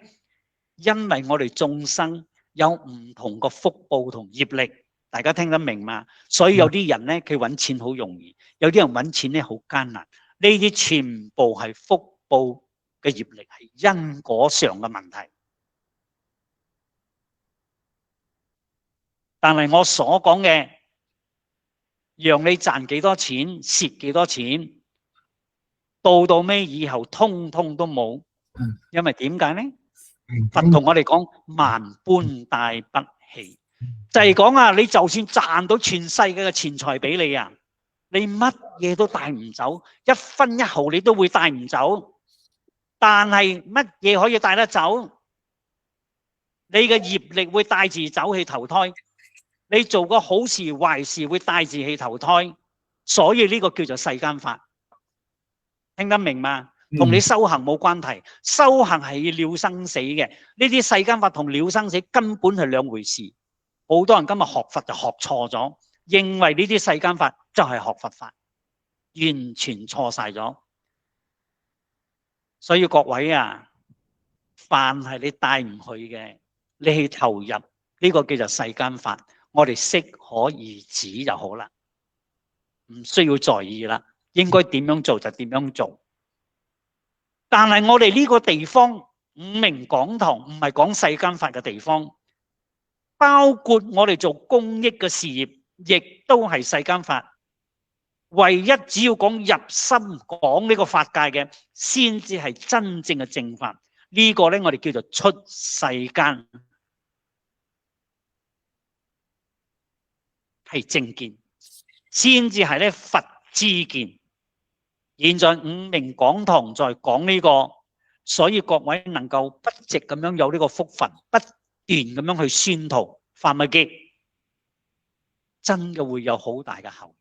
Speaker 1: 因為我哋眾生有唔同個福報同業力，大家聽得明嘛？所以有啲人呢，佢揾錢好容易，有啲人揾錢呢好艱難。呢啲全部係福報嘅業力，係因果上嘅問題。但係我所講嘅，讓你賺幾多錢，蝕幾多錢，到尾以後通通都冇。因為點解呢？佛同我哋講萬般帶不棄，就係講啊，你就算賺到全世界嘅錢財俾你啊，你乜嘢都帶唔走，一分一毫你都會帶唔走。但係乜嘢可以帶得走？你嘅業力會帶住走去投胎，你做個好事壞事會帶住去投胎，所以呢個叫做世間法。聽得明嗎？同你修行冇關係，修行係要了生死嘅。呢啲世間法同了生死根本係兩回事。好多人今日學佛就學錯咗，認為呢啲世間法就係學佛法，完全錯晒咗。所以各位啊，凡係你帶唔去嘅，你去投入呢個叫做世間法，我哋適可而止就好啦，唔需要在意啦。應該點樣做就點樣做。但係我哋呢個地方五明講堂唔係講世間法嘅地方，包括我哋做公益嘅事業，亦都係世間法。唯一只要講入心講呢個法界嘅，先至係真正嘅正法。呢個咧我哋叫做出世間，係正見，先至係咧佛知見。現在五明講堂在講呢個，所以各位能夠不直咁樣有呢個福分，不斷咁樣去宣導法密經，真嘅會有好大嘅效果。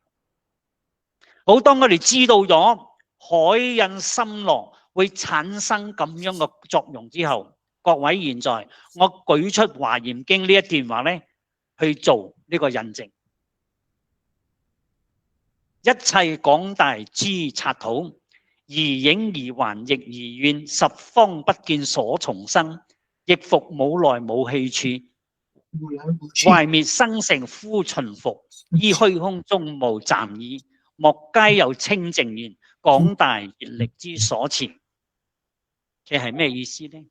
Speaker 1: 好，當我哋知道咗海印森羅會產生咁樣嘅作用之後，各位現在我舉出華嚴經呢一段話咧，去做呢個印證。一切廣大之剎土，疑影疑幻亦疑怨，十方不見所從生，亦復無來無去處。壞滅生成呼循伏，依虛空中無暫矣。莫皆有清淨願，廣大業力之所持。佢係咩意思呢？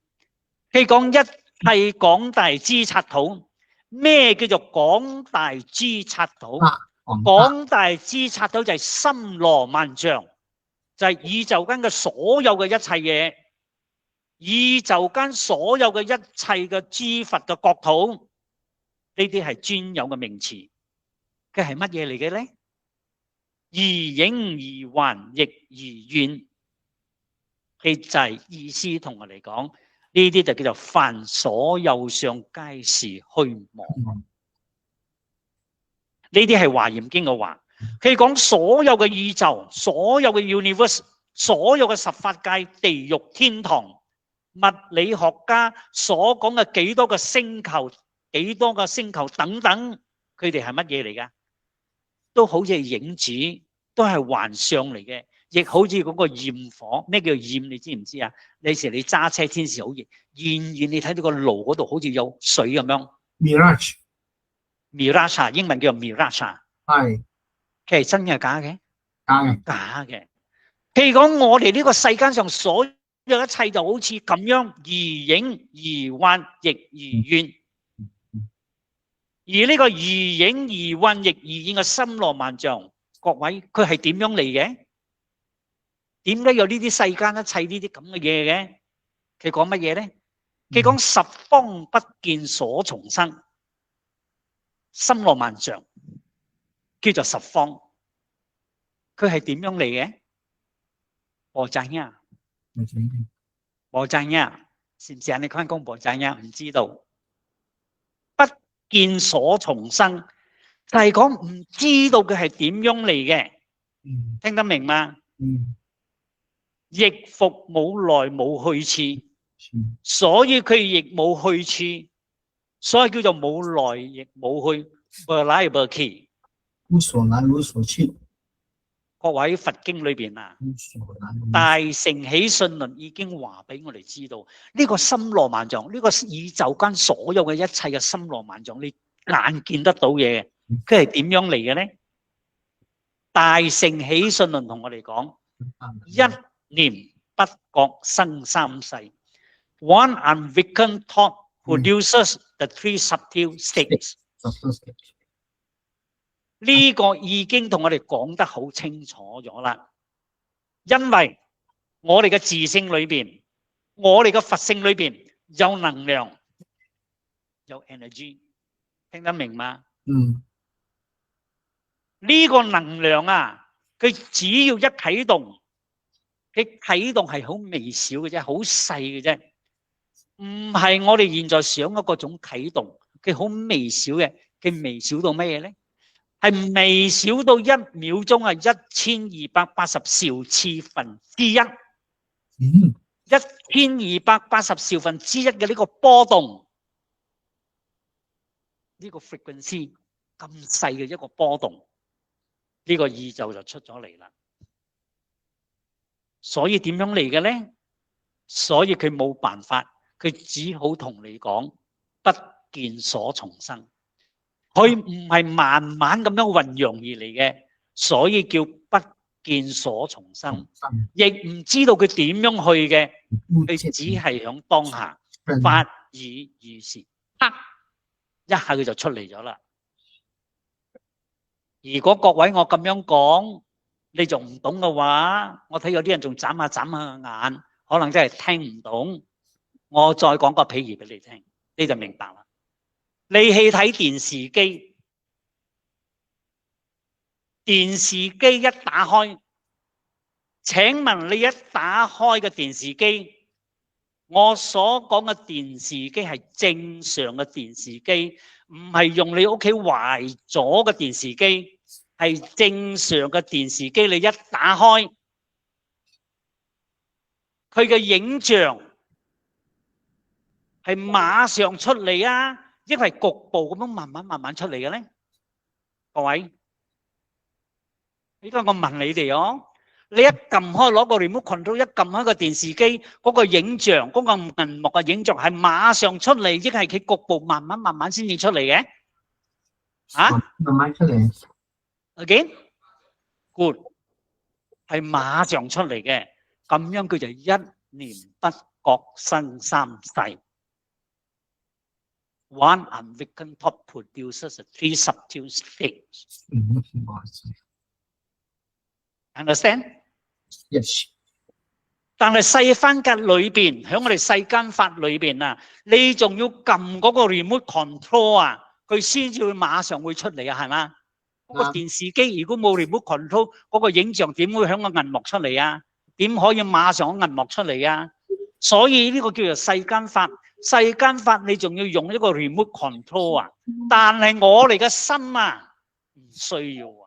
Speaker 1: 佢講一切廣大之剎土，咩叫做廣大之剎土？廣大之察到就係森羅萬象，就係宇宙間嘅所有嘅一切嘢，宇宙間所有嘅一切嘅諸佛嘅國土，呢啲係專有嘅名詞。佢係乜嘢嚟嘅咧？而影而幻，亦而願。佢就係意思同我哋講，呢啲就叫做凡所有相，皆是虛妄。呢啲係華嚴經嘅話，佢講所有嘅宇宙，所有嘅 universe， 所有嘅十法界、地獄、天堂，物理學家所講嘅幾多個星球、幾多個星球等等，佢哋係乜嘢嚟噶？都好似係影子，都係幻象嚟嘅，亦好似嗰個焰火。咩叫焰？你知唔知啊？有時你揸車天時好熱，遠你睇到個爐嗰度好似有水咁樣。Mirage 英文叫 Mirage，
Speaker 2: 係
Speaker 1: 佢係真嘅假嘅？假嘅。譬如講我哋呢個世間上所有一切就好似咁樣，而影而幻，亦而願。而呢個而影而幻亦而願嘅森羅萬象，各位佢係點樣嚟嘅？點解有呢啲世間一切呢啲咁嘅嘢嘅？佢講乜嘢咧？佢講十方不見所從生。森羅萬象叫做十方，佢係點樣嚟嘅？我知呀，我知呀，是唔是啊？你看講我知呀，唔知道。不見所從生，就係講唔知道佢係點樣嚟嘅。聽得明嗎？亦復冇來冇去處，所以佢亦冇去處。所以叫做冇來亦冇去，無來無去，
Speaker 2: 無所來無所去。
Speaker 1: 各位佛經裏邊啊，大乘起信論已經話俾我哋知道，呢個森羅萬象，呢個宇宙間所有嘅一切嘅森羅萬象，你眼見得到嘢，佢係點樣嚟嘅咧？大乘起信論同我哋講，一念不覺生三世 ，one unvickened thought produces the three subtle states。呢個已經同我哋講得好清楚咗啦。因為我哋嘅自性裏邊，我哋嘅佛性裏邊有能量，有 energy， 聽得明嗎？呢個能量啊，佢只要一啟動，佢啟動係好微小嘅啫，好細嘅啫。唔係我哋現在想嘅嗰種啟動，佢好微小嘅，佢微小到乜嘢咧？係微小到1秒鐘係1280兆次分之一，1280兆分之一嘅呢個波動，呢個 frequency 咁細嘅一個波動，呢個宇宙就出咗嚟啦。所以點樣嚟嘅咧？所以佢冇辦法。佢只好同你講，不見所從生，佢唔係慢慢咁樣醖釀而嚟嘅，所以叫不見所從生，亦唔知道佢點樣去嘅，佢只係響當下法爾如是，一下佢就出嚟咗啦。如果各位我咁樣講，你仲唔懂嘅話，我睇有啲人仲眨下眼，可能真係聽唔懂。我再講個譬如俾你聽，你就明白啦。你去睇電視機，電視機一打開，請問你一打開嘅電視機，我所講嘅電視機係正常嘅電視機，唔係用你屋企壞咗嘅電視機，係正常嘅電視機。你一打開，佢嘅影像係馬上出嚟啊，因為局部咁樣慢慢出嚟嘅咧。各位，依家我問你哋哦，你一撳開攞個 remote control，一撳開個電視機，嗰個影像，嗰個銀幕嘅影像係馬上出嚟，亦係佢局部慢慢先至出嚟嘅？啊？
Speaker 2: 慢慢出嚟。
Speaker 1: Again，good， 係馬上出嚟嘅，咁樣佢就一念不覺生三世。one unveikened thought produces three subtle states. Understand?
Speaker 2: Yes.
Speaker 1: 但係細分格裏邊，喺我哋世間法裏邊啊，你仲要撳嗰個 remote control 啊，佢先至會馬上會出嚟啊，係嘛？嗰個電視機如果冇 remote control，嗰個影像點會喺個銀幕出嚟啊？點可以馬上喺銀幕出嚟啊？所以呢個叫做世間法。世間法你仲要用一個 remote control 啊，但係我哋嘅心啊唔需要啊。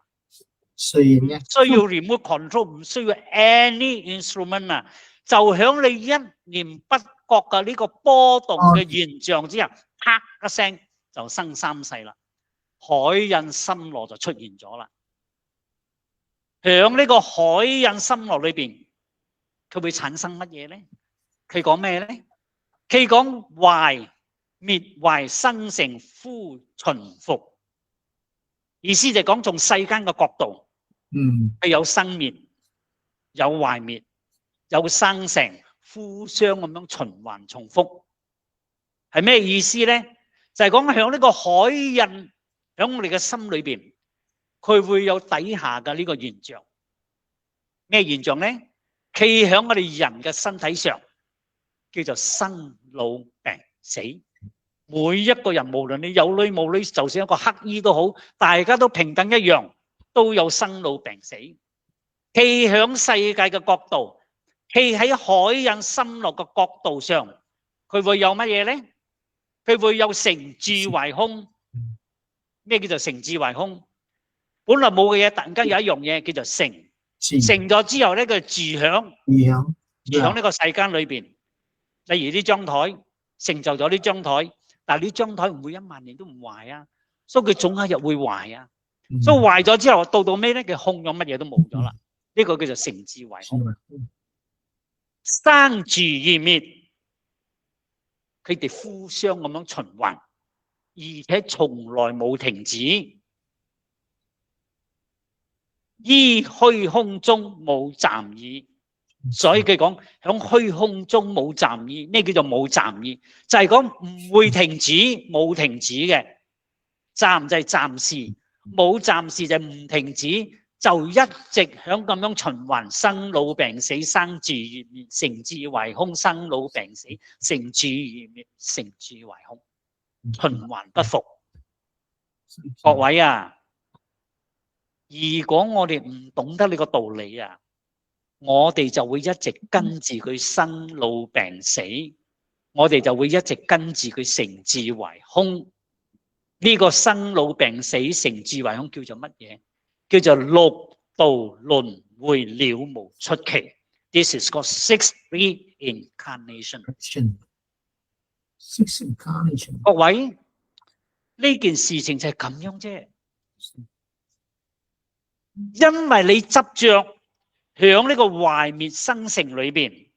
Speaker 2: 雖然咧，
Speaker 1: 需要 remote control， 唔需要 any instrument 啊，就響你一念不覺嘅呢個波動嘅現象之下，啪一聲就生三世啦，海印森羅就出現咗啦。響呢個海印森羅裏邊，佢會產生乜嘢咧？佢講咩咧？佢講壞滅壞生成呼循復，意思就係講從世間嘅角度。係有生滅，有壞滅，有生成，互相咁樣循環重複，係咩意思咧？就係講響呢個海印響我哋嘅心裏邊，佢會有底下嘅呢個現象。咩現象咧？企響我哋人嘅身體上，叫做生老病死。每一個人無論你有女冇女，就算一個乞兒都好，大家都平等一樣。都有生老病死，企響世界嘅角度，企喺海印森羅嘅角度上，佢會有乜嘢咧？佢會有成住為空。咩叫做成住為空？本來冇嘅嘢，突然間有一樣嘢叫做成，成咗之後咧，佢住響呢個世間裏邊。例如呢張台成就咗呢張台，但係呢張台唔會10000年都唔壞啊，所以佢總有一日會壞啊。所以壞咗之後，到尾咧，佢空咗，乜嘢都冇咗啦。呢個叫做成住為空。生住而滅，佢哋互相咁樣循環，而且從來冇停止。依虛空中冇暫意，所以佢講響虛空中冇暫意。咩叫做冇暫意？就係講唔會停止，冇停止嘅。暫就係暫時。冇暫時就唔停止，就一直響咁樣循環，生老病死，生住而滅，成住為空，生老病死，成住而滅，成住為空，循環不復。各位啊，如果我哋唔懂得呢個道理啊，我哋就會一直跟住佢生老病死，我哋就會一直跟住佢成住為空。呢個生老病死成住為空叫做乜嘢？叫做六道輪迴了無出期。This is called six reincarnation。各位，呢件事情就係咁樣啫。因為你執着響呢個壞滅生成裏邊，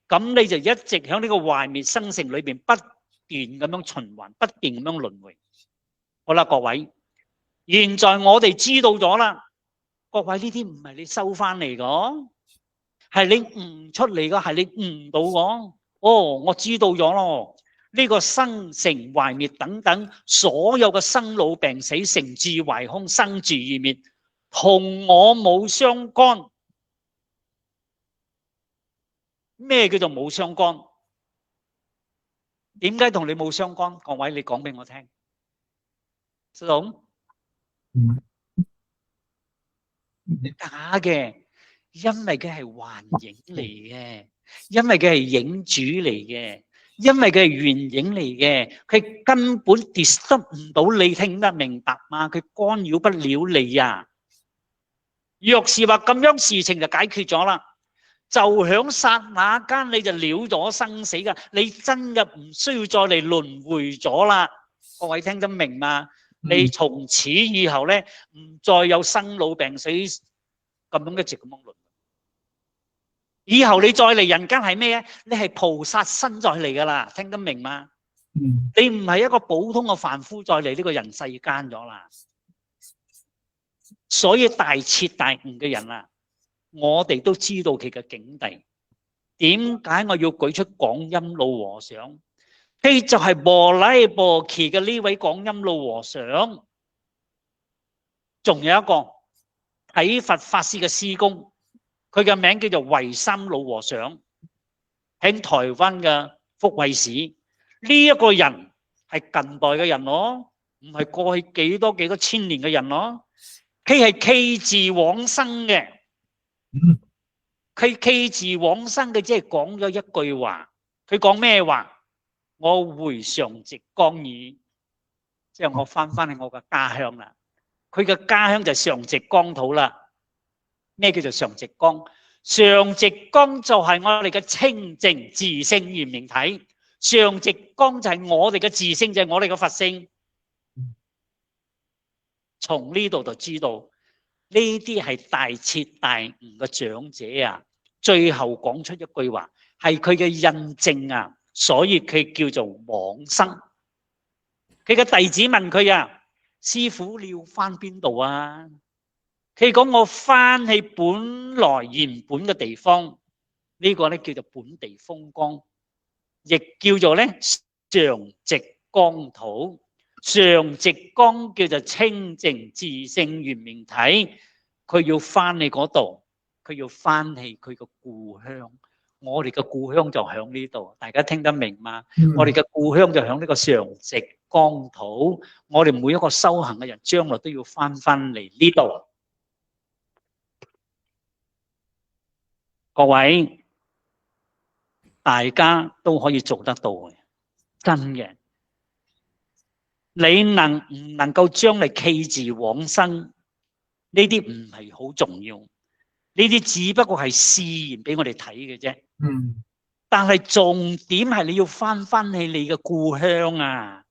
Speaker 1: 咁你就一直響呢個壞滅生成裏邊不斷咁樣循環，不斷咁樣輪迴。好啦，各位，現在我哋知道咗啦。各位，呢啲唔係你收翻嚟㗎，係你悟出嚟㗎，係你悟到㗎。哦，我知道咗咯。呢個生成壞滅等等，所有嘅生老病死、成住為空、生住而滅，同我冇相干。咩叫做冇相干？點解同你冇相干？各位，你講俾我聽。識懂？假嘅，因為佢係幻影嚟嘅，因為佢係影主嚟嘅，因為佢係原影嚟嘅，佢根本 disturb 唔到你，聽得明白嗎？佢干擾不了你啊！若是話咁樣事情就解決咗啦，就響剎那間你就了咗生死噶，你真嘅唔需要再嚟輪迴咗啦。各位聽得明嗎？你從此以後咧，唔再有生老病死咁樣一直咁樣輪。以後你再嚟人間係咩？你係菩薩身再嚟噶啦，聽得明嗎？你唔係一個普通嘅凡夫再嚟呢個人世間咗啦。所以大徹大悟嘅人啊，我哋都知道佢嘅境地。點解我要舉出廣欽老和尚？佢就係波拉波奇嘅呢位廣音老和尚。仲有一個體佛法師嘅師公，佢嘅名叫做維三老和尚，喺台灣嘅福惠市。呢一個人係近代嘅人咯，唔係過去幾多千年嘅人咯。佢係契字往生嘅，佢契字往生嘅，即係講咗一句話。佢講咩話？我回常寂光矣，即係我翻去我嘅家鄉啦。佢嘅家鄉就係常寂光土啦。咩叫做常寂光？常寂光就係我哋嘅清淨自性圓明體。常寂光就係我哋嘅自性，就係我哋嘅佛性。從呢度就知道呢啲係大徹大悟嘅長者啊，最後講出一句話，係佢嘅印證啊，所以佢叫做往生。佢嘅弟子問佢啊，師父你要翻邊度啊？佢講我翻去本來原本嘅地方，呢個咧叫做本地風光，亦叫做咧常寂光土。常寂光叫做清淨自性圓明體，佢要翻去嗰度，佢要翻去佢個故鄉。我哋嘅故鄉就響呢度，大家聽得明嗎？我哋嘅故鄉就響呢個常寂光土。我哋每一個修行嘅人，將來都要翻嚟呢度。各位，大家都可以做得到嘅，真嘅。你能唔能夠將你契字往生？呢啲唔係好重要，呢啲只不過係試驗俾我哋睇嘅啫。但係重點係你要翻去你嘅故鄉啊！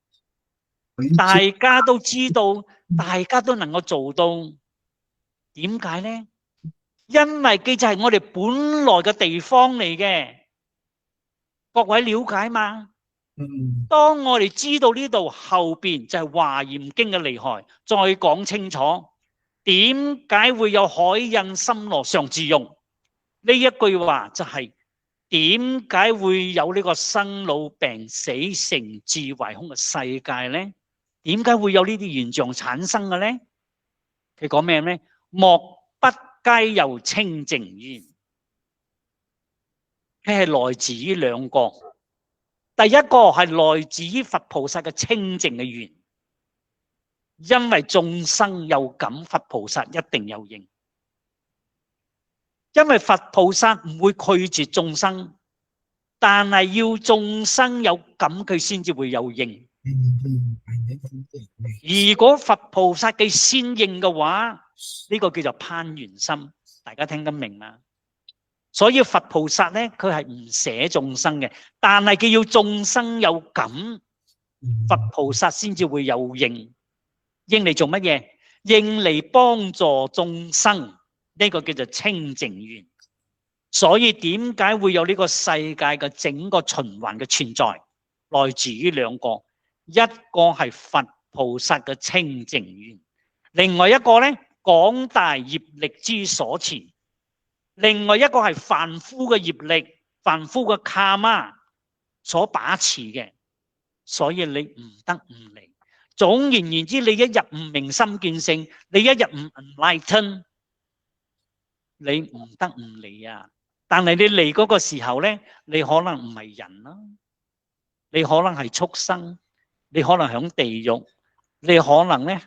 Speaker 1: 大家都知道，大家都能夠做到，點解呢？因為佢就係我哋本來嘅地方嚟嘅，各位了解嗎？當我哋知道呢度後邊就係華嚴經嘅厲害，再講清楚點解會有海印森羅常住用呢一句話，就係點解會有呢個生老病死成住壞空嘅世界呢？點解會有呢啲現象產生嘅呢？佢講咩呢？莫不皆由清淨緣，佢係來自於兩個。第一個係來自於佛菩薩嘅清淨嘅緣，因為眾生有感，佛菩薩一定有應。因為佛菩薩唔會拒絕眾生，但係要眾生有感，佢先至會有應。如果佛菩薩嘅先應嘅話，呢個叫做攀緣心，大家聽得明嗎？所以佛菩薩咧，佢係唔捨眾生嘅，但係佢要眾生有感，佛菩薩先至會有應。應嚟做乜嘢？應嚟幫助眾生，呢個叫做清淨緣。所以點解會有呢個世界嘅整個循環嘅存在？來自於兩個，一個係佛菩薩嘅清淨緣，另外一個咧廣大業力之所持。另外一個係凡夫嘅業力，凡夫嘅卡瑪所把持嘅，所以你唔得唔嚟。總而言之，你一日唔明心見性，你一日唔 enlighten， 你唔得唔嚟啊！但係你嚟嗰個時候咧，你可能唔係人啦，你可能係畜生，你可能響地獄，你可能咧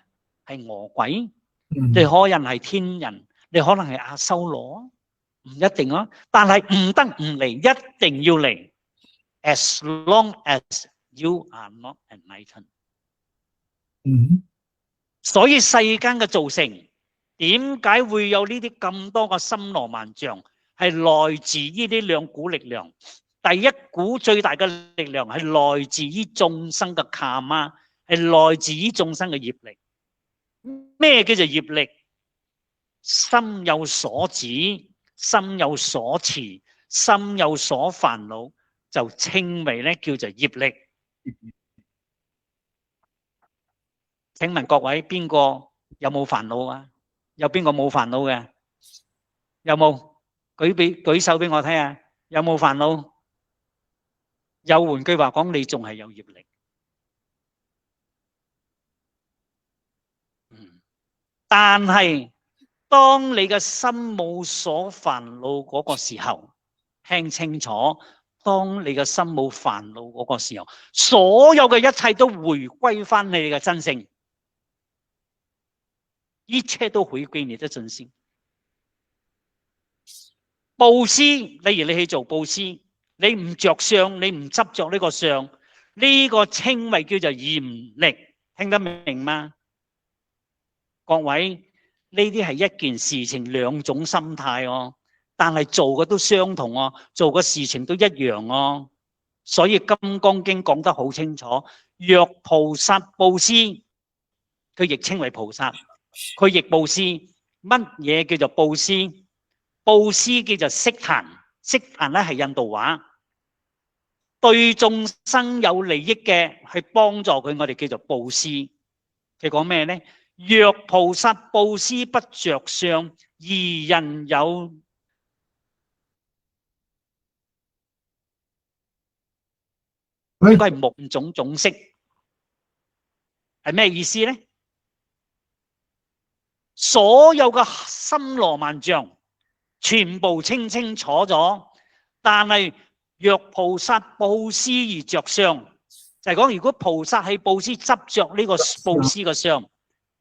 Speaker 1: 係餓鬼，你可能係天人，你可能係阿修羅。唔一定啊，但係唔得唔嚟，一定要嚟。As long as you are not enlightened。所以世間嘅造成，點解會有呢啲咁多個森羅萬象？係來自於呢兩股力量。第一股最大嘅力量係來自於眾生嘅卡瑪，係來自於眾生嘅業力。咩叫做業力？心有所指，心有所持，心有所煩惱，就稱為咧叫做業力。請問各位邊個有冇煩惱啊？有邊個冇煩惱嘅？有冇？舉手俾我睇下，有冇煩惱？又換句話講，你仲係有業力。但係當你嘅心冇所煩惱嗰個時候，聽清楚，當你嘅心冇煩惱嗰個時候，所有嘅一切都回歸翻你嘅真性，一切都回歸你的真性。布施，例如你去做布施，你唔着相，你唔執着呢個相，呢個稱為叫做嚴力，聽得明嗎？各位，呢啲係一件事情兩種心態哦，但係做嘅都相同哦，做嘅事情都一樣哦。所以《金剛經》講得好清楚，若菩薩布施，佢亦稱為菩薩，佢亦布施。乜嘢叫做布施？布施叫做悉檀，悉檀咧係印度話，對眾生有利益嘅，去幫助佢，我哋叫做布施。佢講咩咧？若菩薩布施不着相，而人有呢個係木種種色，係咩意思咧？所有嘅森羅萬象全部清清楚楚，但係若菩薩布施而着相，就係講如果菩薩係布施執着呢個布施嘅相，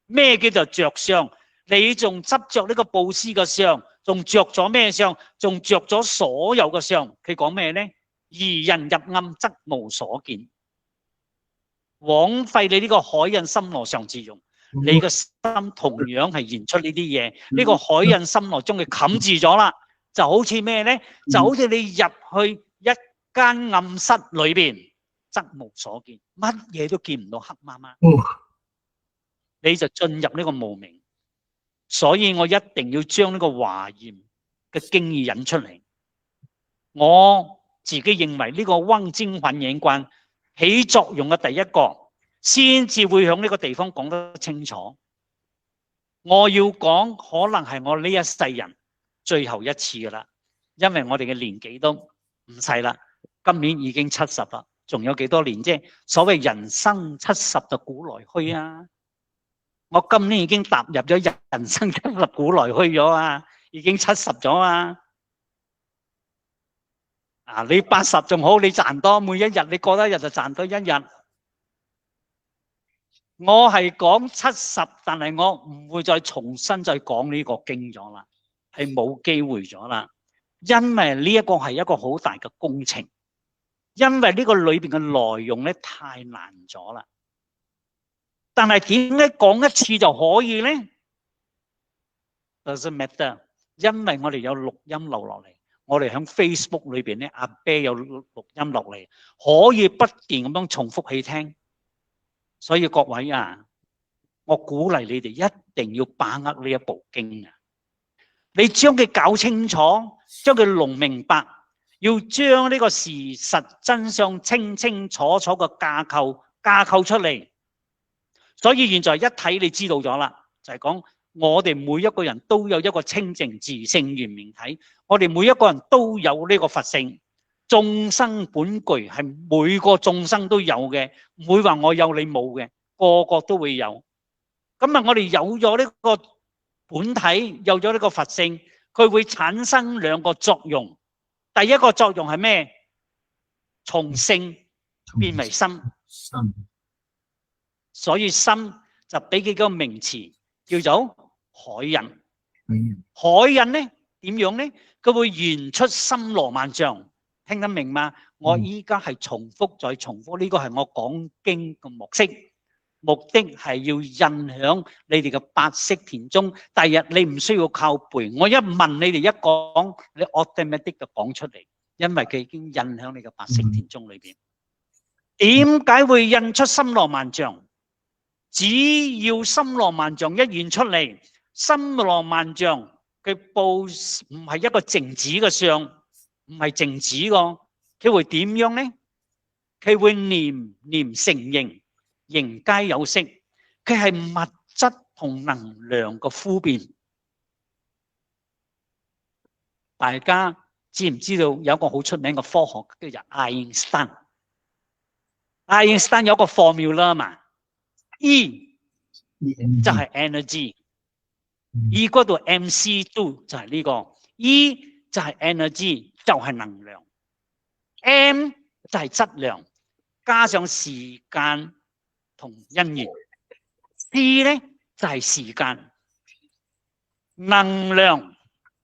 Speaker 1: 咩叫做着相？你仲執着呢個布施嘅相，仲着咗咩相？仲着咗所有嘅相。佢講咩咧？而人入暗則無所見，枉費你呢個海印森羅常自用。你個心同樣係現出呢啲嘢，呢個海印森羅將佢冚住咗啦，就好似咩咧？就好似你入去一間暗室裏邊，則無所見，乜嘢都見唔到，黑麻麻，你就進入呢個無明。所以我一定要將呢個華嚴嘅經義引出嚟。我自己認為呢個汪精混影觀起作用嘅第一個，先至會喺呢個地方講得清楚。我要講可能係我呢一世人最後一次噶啦，因為我哋嘅年紀都唔細啦，今年已經70啦，仲有幾多年啫？所謂人生70就古來稀啊！我今年已經踏入咗人生70古來稀咗啊，已經70咗啊！你80仲好，你賺多每一日，你過得一日就賺多一日。我係講70，但係我唔會再重新再講呢個經咗啦，係冇機會咗啦。因為呢一個係一個好大嘅工程，因為呢個裏邊嘅內容咧太難咗啦。但係點解講一次就可以咧 ？Doesn't matter， 因為我哋有錄音留落嚟，我哋喺 Facebook 裏邊咧，阿啤有錄音落嚟，可以不斷咁樣重複去聽。所以各位啊，我鼓勵你哋一定要把握呢一部經啊！你將佢搞清楚，將佢弄明白，要將呢個事實真相清清楚楚嘅架構出嚟。所以現在一睇你知道咗啦，就係講我哋每一個人都有一個清淨自性圓明體，我哋每一個人都有呢個佛性。眾生本具係每個眾生都有嘅，唔會話我有你冇嘅，個個都會有。咁啊，我哋有咗呢個本體，有咗呢個佛性，佢會產生兩個作用。第一個作用係咩？從性變為心，所以心就俾幾個名詞叫做海印。海印咧點樣咧？佢會現出森羅萬象。聽得明嗎？我依家係重複再重複，呢個係我講經嘅模式，目的係要印響你哋嘅白色田中。第日你唔需要靠背，我一問你哋一講，你 automatic 就講出嚟，因為佢已經印響你嘅白色田中裏邊。點解會印出森羅萬象？只要森羅萬象一現出嚟，森羅萬象佢報唔係一個靜止嘅相。唔係靜止個，佢會點樣咧？佢會念念成形，形皆有色。佢係物質同能量嘅呼變。大家知唔知道有一個好出名嘅科學叫做愛因斯坦？愛因斯坦有一個 formula 嘛 ，E 就係 energy， E 嗰度 MC2 就係呢個 ，E 就係 energy 就係能量 ，M 就係質量，加上時間同因緣 ，T 咧就係時間，能量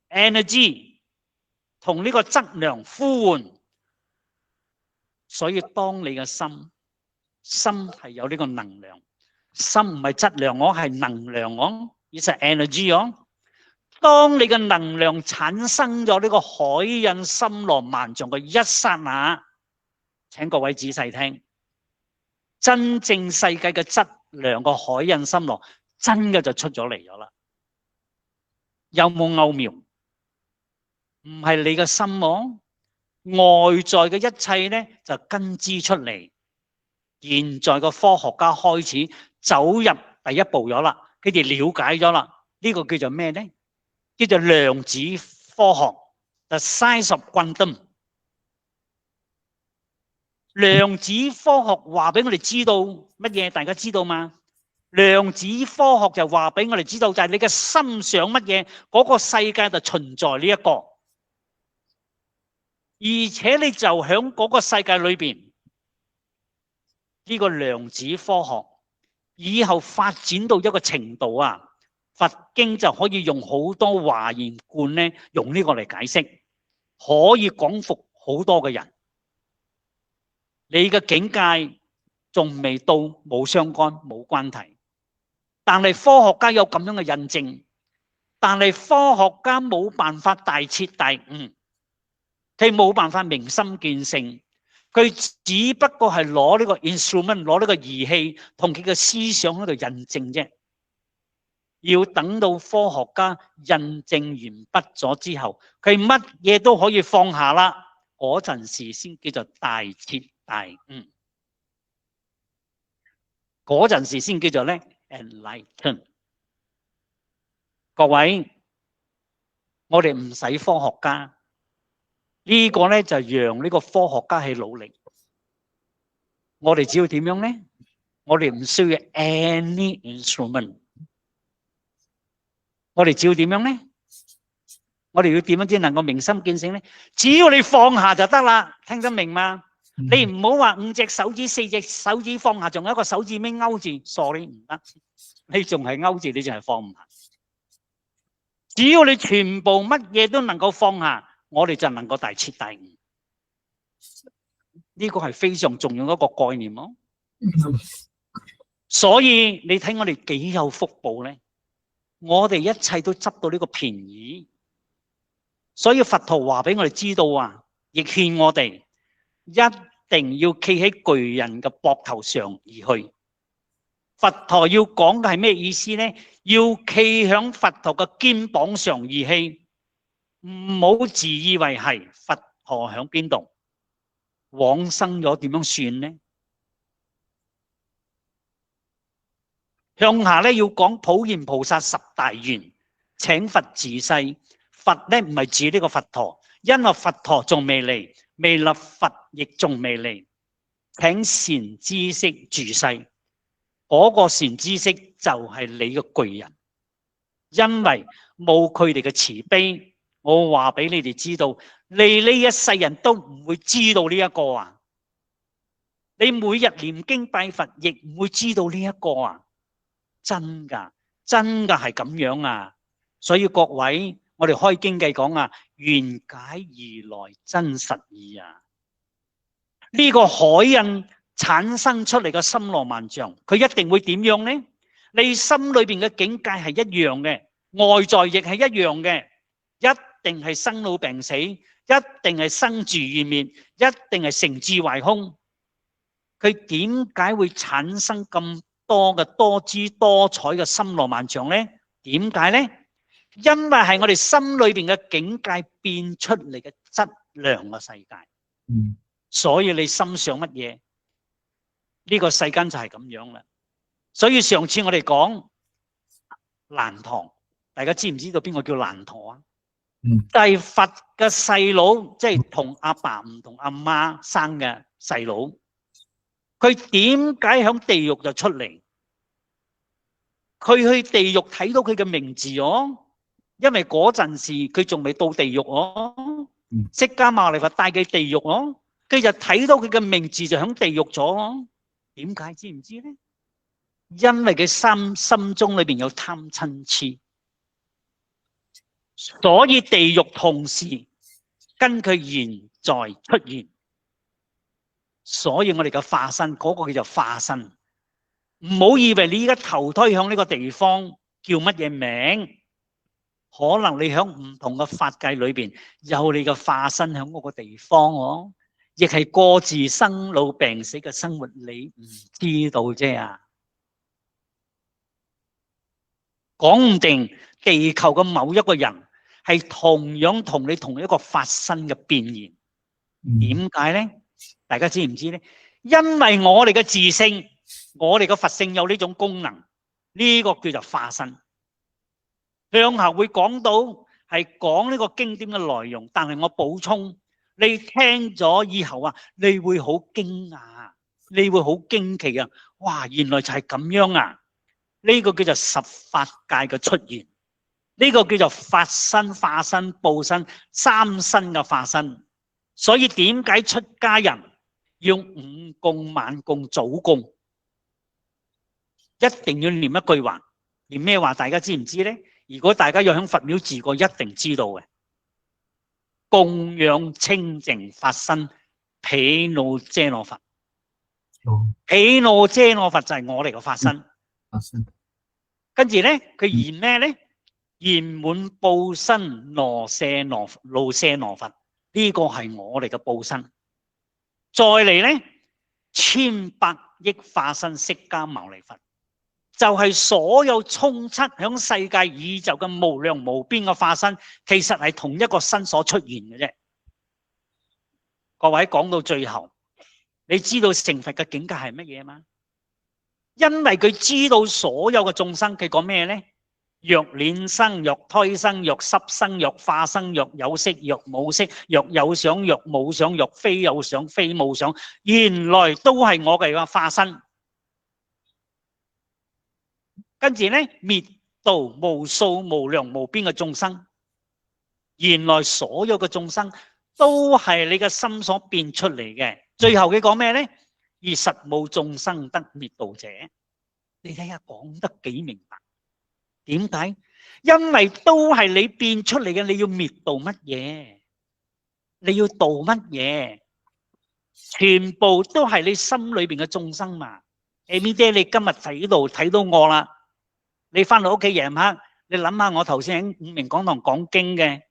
Speaker 1: energy 同呢個質量呼喚，所以當你嘅心係有呢個能量，心唔係質量我係能量我。It's energy 哦。當你嘅能量產生咗呢個海印森羅萬象嘅一剎那，請各位仔細聽，真正世界嘅質量個海印森羅真嘅就出咗嚟咗啦。有冇奧妙？唔係你嘅心喎，外在嘅一切咧就根之出嚟。現在個科學家開始走入第一步咗啦，佢哋了解咗啦。呢個叫做咩咧？叫做量子科學 ，the science of quantum。量子科學話俾我哋知道乜嘢？大家知道嗎？量子科學就話俾我哋知道，就係你嘅心想乜嘢，嗰個世界就存在呢一個，而且你就喺嗰個世界裏邊。呢個量子科學以後發展到一個程度啊，佛經就可以用好多華嚴觀咧，用呢個嚟解釋，可以講服好多嘅人。你嘅境界仲未到，冇相干，冇關係。但係科學家有咁樣嘅印證，但係科學家冇辦法大徹大悟，佢冇辦法明心見性。佢只不過係攞呢個 instrument， 攞呢個儀器同佢嘅思想喺度印證啫。要等到科學家印證完畢咗之後，佢乜嘢都可以放下啦，嗰陣時先叫做大徹大悟。嗰陣時先叫做咧 enlighten。各位，我哋唔使科學家。呢個咧就讓呢個科學家去努力，我哋只要點樣咧？我哋唔需要 any instrument， 我哋只要點樣咧？我哋要點樣先能夠明心見性咧？只要你放下就得啦，聽得明嗎？你唔好話5隻手指、4隻手指放下，仲有一個手指尾勾住，sorry唔得，你仲係勾住，你仲係放唔下。只要你全部乜嘢都能夠放下，我哋就能夠大徹大悟，呢個係非常重要一個概念咯。所以你睇我哋幾有福報咧，我哋一切都執到呢個便宜。所以佛陀話俾我哋知道啊，亦勸我哋一定要企喺巨人嘅膊頭上而去。佛陀要講嘅係咩意思咧？要企響佛陀嘅肩膀上而去。唔好自以為係佛陀喺邊度，往生咗點樣算呢？向下咧要講普賢菩薩十大願，請佛自世。佛咧唔係指呢個佛陀，因為佛陀仲未嚟，未立佛亦仲未嚟，請善知識住世。嗰個善知識就係你嘅巨人，因為冇佢哋嘅慈悲。我話俾你哋知道，你呢一世人都唔會知道呢一個啊！你每日念經拜佛，亦唔會知道呢一個啊！真噶，真噶係咁樣啊！所以各位，我哋開經偈講啊，緣解而來真實義啊！呢個海印產生出嚟嘅森羅萬象，佢一定會點樣呢？你心裏邊嘅境界係一樣嘅，外在亦係一樣嘅，一定係生老病死，一定係生住異滅，一定係成住壞空。佢點解會產生咁多嘅多姿多彩嘅森羅萬象呢？點解呢？因為係我哋心裏邊嘅境界變出嚟嘅質量嘅世界。所以你心想乜嘢，呢個世間就係咁樣啦。所以上次我哋講難陀，大家知唔知道邊個叫難陀啊？就係佛嘅細佬，即係同阿爸唔同阿媽生嘅細佬。佢點解響地獄就出嚟？佢去地獄睇到佢嘅名字哦，因為嗰陣時佢仲未到地獄哦，釋迦牟尼佛帶佢地獄哦，佢就睇到佢嘅名字就響地獄咗哦。點解知唔知咧？因為佢心中裏邊有貪嗔痴，所以地獄同時跟佢現在出現。所以我哋嘅化身嗰個叫做化身。唔好以為你而家投胎響呢個地方叫乜嘢名，可能你響唔同嘅法界裏邊有你嘅化身響嗰個地方哦，亦係過住生老病死嘅生活，你唔知道啫啊！講唔定地球嘅某一個人係同樣同你同一個法身嘅變現，點解咧？大家知唔知咧？因為我哋嘅自性。我哋嘅佛性有呢種功能，呢個叫做化身。向後會講到係講呢個經典嘅內容，但係我補充，你聽咗以後啊，你會好驚訝，你會好驚奇啊！哇，原來就係咁樣啊！呢個叫做十法界嘅出現，呢個叫做法身、化身、報身三身嘅化身。所以點解出家人要午供、晚供、早供？一定要念一句話，念咩話？大家知唔知咧？如果大家有響佛廟住過，一定知道嘅。供養清淨法身，毗盧遮那佛。毗盧遮那佛就係我哋嘅法身。跟住咧，佢言咩咧？言滿報身羅舍那佛，呢個係我哋嘅報身。再嚟咧，千百億化身釋迦牟尼佛。就係所有充斥響世界宇宙嘅無量無邊嘅化身，其實係同一個身所出現嘅啫。各位講到最後，你知道成佛嘅境界係乜嘢嗎？因為佢知道所有嘅眾生，佢講咩咧？若卵生，若胎生，若濕生，若化生，若有色，若冇色，若有想，若冇想，若非有想，非冇想，原來都係我嘅化身。跟住咧，滅度無數無量無邊嘅眾生，原來所有嘅眾生都係你嘅心所變出嚟嘅。最後佢講咩咧？而實無眾生得滅度者。你睇下講得幾明白？點解？因為都係你變出嚟嘅，你要滅度乜嘢？你要度乜嘢？全部都係你心裏邊嘅眾生嘛。Amy姐，你今日喺度睇到我啦。你翻到屋企夜晚黑，你諗下我頭先喺五明講堂講經嘅，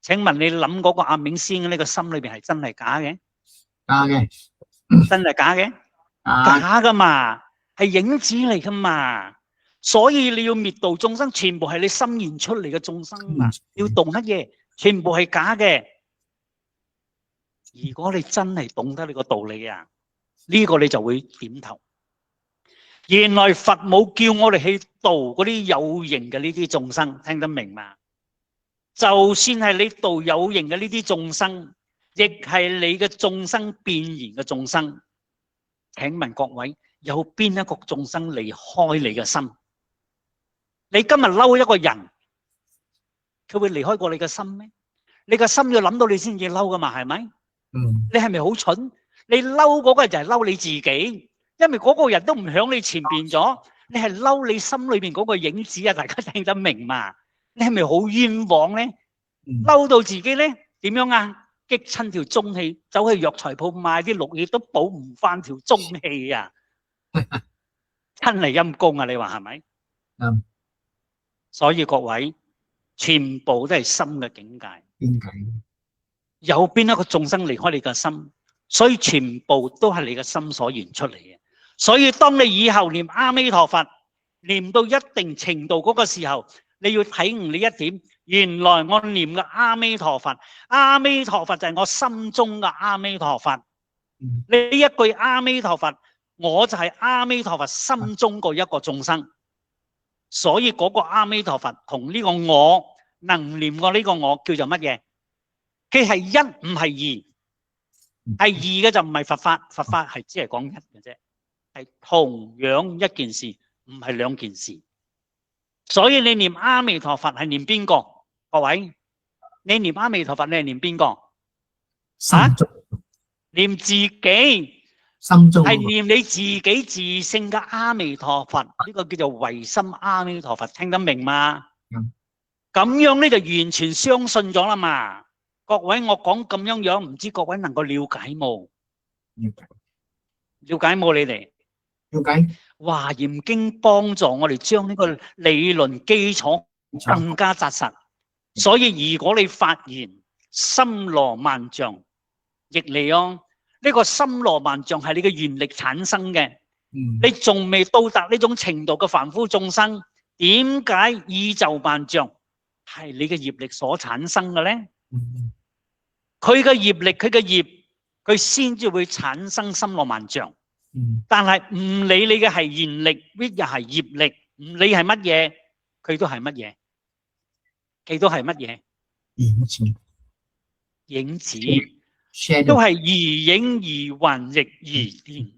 Speaker 1: 請問你諗嗰個阿明師兄呢個心裏邊係真係假嘅？
Speaker 2: 假嘅，
Speaker 1: 真係假嘅？假噶嘛，係影子嚟噶嘛。所以你要滅度眾生，全部係你心現出嚟嘅眾生嘛。要度乜嘢？全部係假嘅。如果你真係懂得呢個道理啊，呢個你就會點頭。原來佛冇叫我哋去度嗰啲有形嘅呢啲眾生，聽得明嘛？就算係你度有形嘅呢啲眾生，亦係你嘅眾生變現嘅眾生。請問各位，有邊一個眾生離開你嘅心？你今日嬲一個人，佢會離開過你嘅心咩？你嘅心要諗到你先至嬲噶嘛，係咪？你係咪好蠢？你嬲嗰個就係嬲你自己。因為嗰個人都唔響你前邊咗，你係嬲你心裏邊嗰個影子啊！大家聽得明嘛？你係咪好冤枉咧？嬲到自己咧點樣啊？激親條中氣，走去藥材鋪買啲綠葉都補唔翻條中氣啊！真係陰公啊！你話係咪？所以各位全部都係心嘅境界。
Speaker 2: 點解？
Speaker 1: 有邊一個眾生離開你嘅心？所以全部都係你嘅心所現出嚟嘅。所以當你以後念阿彌陀佛，念到一定程度嗰個時候，你要體悟呢一點，原來我念嘅阿彌陀佛，阿彌陀佛就係我心中嘅阿彌陀佛。呢一句阿彌陀佛，我就係阿彌陀佛心中嗰一個眾生。所以嗰個阿彌陀佛同呢個我能念過呢個我叫做乜嘢？佢係一唔係二。係二嘅就唔係佛法，佛法係只係講一嘅啫，係同樣一件事，唔係兩件事。所以你念阿彌陀佛係念邊個？各位，你念阿彌陀佛你係念邊個？
Speaker 2: 心中
Speaker 1: 念自己。
Speaker 2: 心中
Speaker 1: 係念你自己自性嘅阿彌陀佛，呢個叫做唯心阿彌陀佛，聽得明嗎？咁樣呢就完全相信咗啦嘛。各位，我講咁樣樣，唔知各位能夠了解冇？了解冇？你哋
Speaker 2: 了解。
Speaker 1: 哇！嚴經幫助我哋將呢個理論基礎更加紮實。所以如果你發現森羅萬象，逆嚟哦。呢個森羅萬象係你嘅願力產生嘅，你仲未到達呢種程度嘅凡夫眾生，點解宇宙萬象係你嘅業力所產生嘅咧？佢嘅業力，佢嘅業，佢先至會產生森羅萬象。但係唔理你嘅係願力，亦係業力，唔理係乜嘢，佢都係乜嘢？佢都係乜嘢？
Speaker 2: 影子，
Speaker 1: 影子。都係而影而幻，亦而現。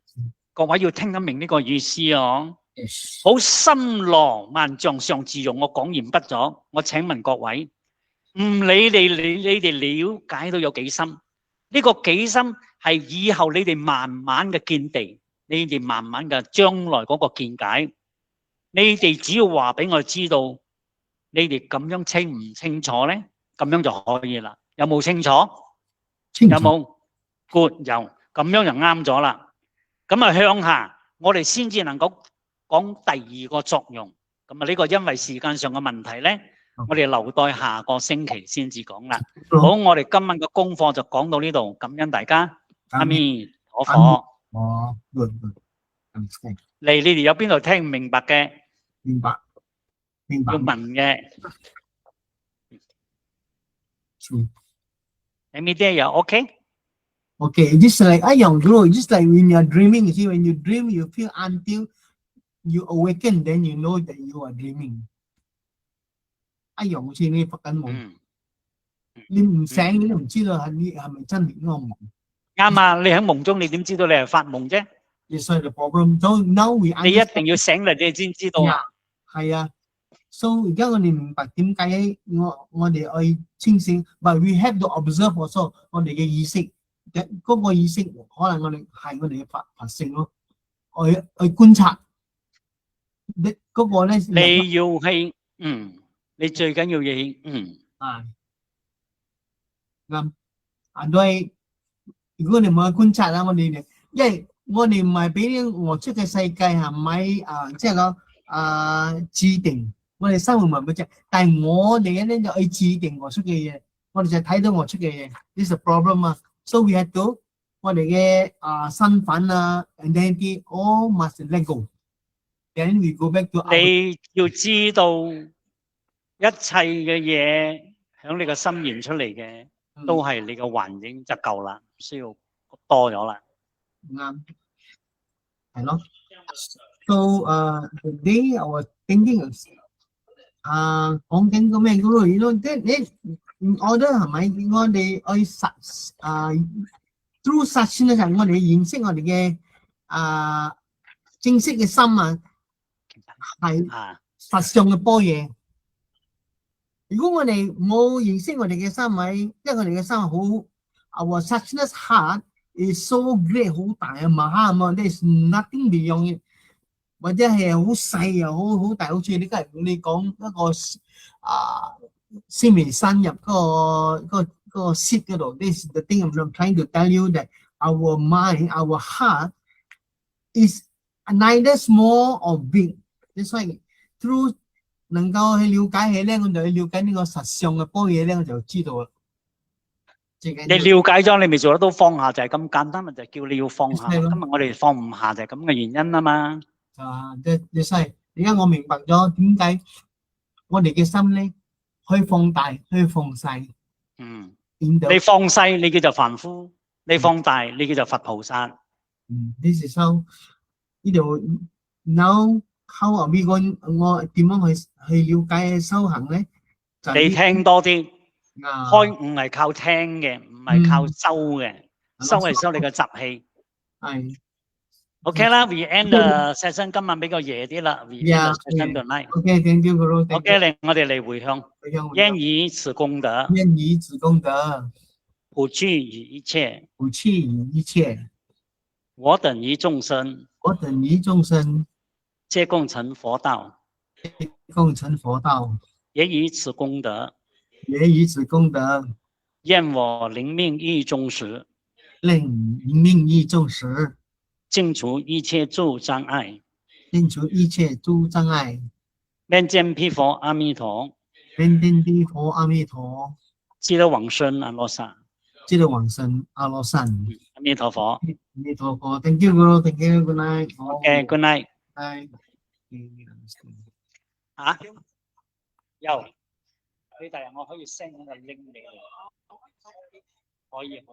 Speaker 1: 各位要聽得明呢個意思哦。好森羅萬象，上自用我講完畢咗。我請問各位，唔理你哋了解到有幾深？呢個幾深係以後你哋慢慢嘅見地，你哋慢慢嘅將來嗰個見解，你哋只要話俾我知道，你哋咁樣清唔清楚咧？咁樣就可以啦。有冇清楚？有冇 good 有，咁樣就啱咗啦。咁啊向下，我哋先至能夠講第二個作用。咁啊呢個因為時間上嘅問題咧，我哋留待下個星期先至講啦。好，我哋今晚嘅功課就講到呢度，感恩大家。阿彌陀佛。
Speaker 2: 哦，
Speaker 1: 嚟，你哋有邊度聽唔明白嘅？
Speaker 2: 明白，明白。
Speaker 1: 要問嘅。Any day, yeah, okay?
Speaker 2: Okay, just like Ayong bro, just like when you're dreaming, you see, when you dream, you feel until you awaken, then you know that you are dreaming. Ayong好似你發緊夢，你唔醒你都唔知道係咪真係個夢。
Speaker 1: 啱啊！你喺夢中，你點知道你係發夢啫？
Speaker 2: Yes, the problem. So now we
Speaker 1: 你一定要醒嚟，你先知道啊。
Speaker 2: 係啊。So 而家我哋明白點解我哋去清醒 ，but we have to observe also 我哋嘅意識，嗰個意識可能我哋係我哋嘅法性咯，去觀察，嗰個咧
Speaker 1: 你要係你最緊要係
Speaker 2: 啱啊，都係如果你冇去觀察啦，我哋因為我哋唔係俾外出嘅世界係咪即係講指定。我哋生活唔係乜啫，但係我哋咧就去指定我出嘅嘢，我哋就睇到我出嘅嘢。This is a problem 啊 ，so we have to 我哋嘅身份啊 ，identity all must let go。Then we go back to。
Speaker 1: 你要知道一切嘅嘢響你個心現出嚟嘅，都係你嘅環境就夠啦，唔需要多咗啦。
Speaker 2: 啱，係咯。So today I was thinking of。講緊個咩嗰度，你 order 係咪？我哋去through 實踐咧，就係我哋認識我哋嘅正式嘅心啊，係實相嘅般若。如果我哋冇認識我哋嘅心咪，因為我哋嘅心好，our suchness heart is so great 好大啊嘛，there's nothing beyond it。或者係好細又好大，好似你講一個先未深入嗰個 seat 嗰度。This is the thing I'm trying to tell you that our mind, our heart is neither small or big。所以 through 能夠去了解起咧，我就去了解呢個實相嘅般若咧，我就知道啦。你了
Speaker 1: 解咗，你咪做得到放下，就係咁簡單，咪就叫你要放下。今日我哋放唔下就係咁嘅原因啊嘛。
Speaker 2: 你細，而家我明白咗點解我哋嘅心咧可以放大，可以放細。你
Speaker 1: 放細，你叫做凡夫；你放大，你叫做佛菩薩。
Speaker 2: This is how 呢度 now how are we going？ 我點樣去了解修行咧？
Speaker 1: 你聽多啲，開悟係靠聽嘅，唔係靠修嘅。收嚟收你嘅雜氣。
Speaker 2: 係
Speaker 1: OK 啦，we end the session，今晚比較夜啲啦，we end the session tonight。
Speaker 2: OK，thank you Guru，
Speaker 1: OK，我哋嚟回向，焉以此功德，
Speaker 2: 願以此功德，
Speaker 1: 普去於一切，
Speaker 2: 普去於一切，
Speaker 1: 我等於眾生，
Speaker 2: 我等於眾生，
Speaker 1: 皆共成佛道，
Speaker 2: 共成佛道，
Speaker 1: 也以此功德，
Speaker 2: 也以此功德，
Speaker 1: 願我靈命意中時，
Speaker 2: 令命意眾時，
Speaker 1: 盡除一切諸障礙，
Speaker 2: 盡除一切諸障礙。
Speaker 1: 面見彼佛阿彌陀，
Speaker 2: 面見彼佛阿彌陀，
Speaker 1: 極樂往生阿羅剎。
Speaker 2: 極樂往生阿羅漢。
Speaker 1: 阿彌陀佛。
Speaker 2: 阿彌陀佛，thank you Guru，thank you，good night。OK，good
Speaker 1: night。
Speaker 2: 拜。
Speaker 1: 啊？有。你第日我可以 send 個 link 俾你。可以。